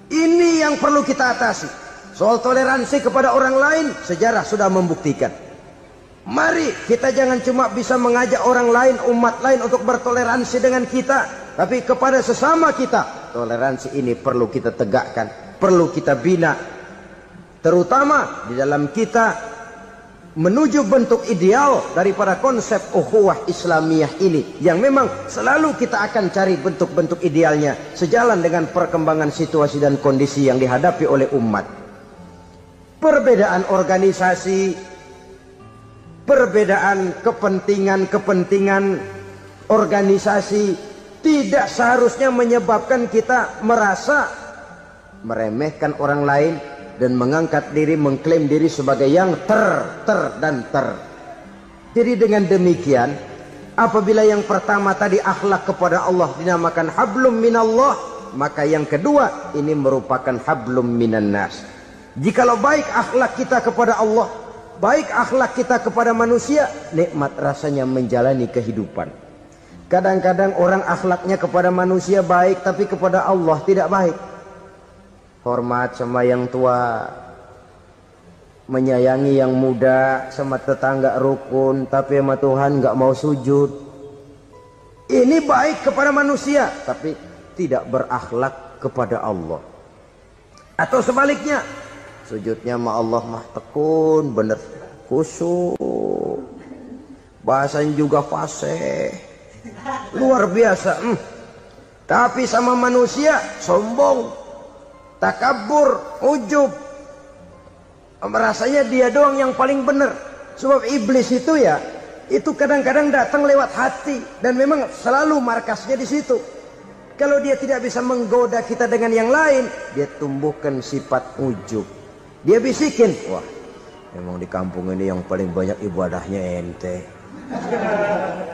Ini yang perlu kita atasi. Soal toleransi kepada orang lain, sejarah sudah membuktikan. Mari kita jangan cuma bisa mengajak orang lain, umat lain untuk bertoleransi dengan kita, tapi kepada sesama kita. Toleransi ini perlu kita tegakkan, perlu kita bina, terutama di dalam kita menuju bentuk ideal daripada konsep ukhuwah Islamiyah ini, yang memang selalu kita akan cari bentuk-bentuk idealnya sejalan dengan perkembangan situasi dan kondisi yang dihadapi oleh umat. Perbedaan organisasi, perbedaan kepentingan organisasi tidak seharusnya menyebabkan kita merasa meremehkan orang lain dan mengangkat diri, mengklaim diri sebagai yang ter. Jadi dengan demikian, apabila yang pertama tadi akhlak kepada Allah dinamakan hablum minallah, maka yang kedua ini merupakan hablum minan nas. Jikalau baik akhlak kita kepada Allah, baik akhlak kita kepada manusia, nikmat rasanya menjalani kehidupan. Kadang-kadang orang akhlaknya kepada manusia baik, tapi kepada Allah tidak baik. Hormat sama yang tua, menyayangi yang muda, sama tetangga rukun, tapi sama Tuhan nggak mau sujud. Ini baik kepada manusia, tapi tidak berakhlak kepada Allah. Atau sebaliknya, sujudnya sama Allah mah tekun, bener khusyuk, bahasanya juga fasih, luar biasa. Tapi sama manusia sombong, takabur, ujub, merasanya dia doang yang paling benar. Sebab iblis itu ya, itu kadang-kadang datang lewat hati, dan memang selalu markasnya di situ. Kalau dia tidak bisa menggoda kita dengan yang lain, dia tumbuhkan sifat ujub. Dia bisikin, wah memang di kampung ini yang paling banyak ibadahnya ente,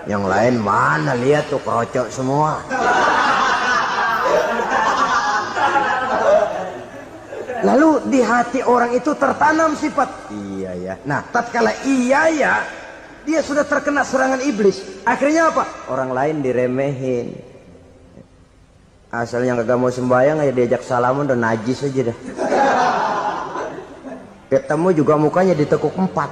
yang lain mana, lihat tuh kerocok semua. Lalu di hati orang itu tertanam sifat iya ya. Nah, tatkala iya ya, dia sudah terkena serangan iblis. Akhirnya apa? Orang lain diremehin. Asalnya kagak mau sembahyang, ya diajak salaman udah najis aja dah. Ketemu juga mukanya ditekuk 4.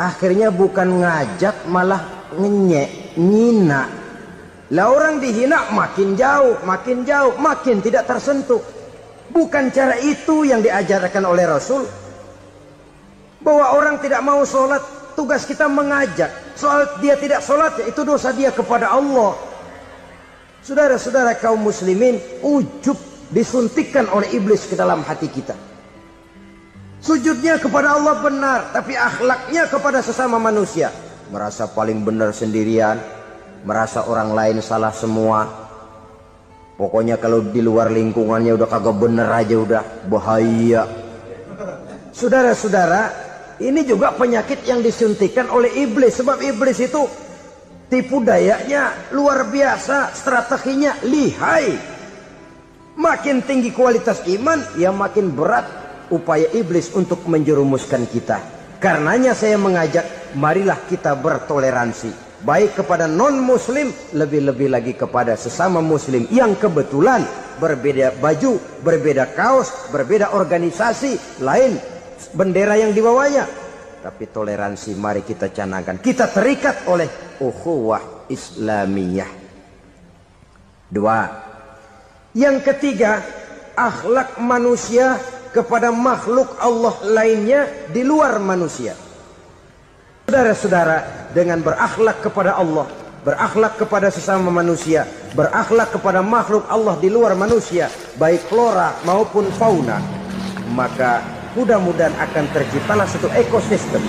Akhirnya bukan ngajak, malah ngenyek, ngina. Lah orang dihina makin jauh, makin tidak tersentuh. Bukan cara itu yang diajarkan oleh Rasul. Bahwa orang tidak mau sholat, tugas kita mengajak. Soal dia tidak sholat, ya itu dosa dia kepada Allah. Saudara-saudara kaum muslimin, ujub disuntikkan oleh iblis ke dalam hati kita. Sujudnya kepada Allah benar, tapi akhlaknya kepada sesama manusia merasa paling benar sendirian, merasa orang lain salah semua. Pokoknya kalau di luar lingkungannya udah kagak bener aja udah bahaya. Saudara-saudara, ini juga penyakit yang disuntikan oleh iblis. Sebab iblis itu tipu dayanya luar biasa, strateginya lihai. Makin tinggi kualitas iman, ya makin berat upaya iblis untuk menjerumuskan kita. Karenanya saya mengajak, marilah kita bertoleransi. Baik kepada non-muslim, lebih-lebih lagi kepada sesama muslim yang kebetulan berbeda baju, berbeda kaos, berbeda organisasi, lain bendera yang dibawanya. Tapi toleransi mari kita canangkan. Kita terikat oleh ukhuwah Islamiyah. 2. Yang ketiga, akhlak manusia kepada makhluk Allah lainnya di luar manusia. Saudara-saudara, dengan berakhlak kepada Allah, berakhlak kepada sesama manusia, berakhlak kepada makhluk Allah di luar manusia, baik flora maupun fauna, maka mudah-mudahan akan terciptalah satu ekosistem.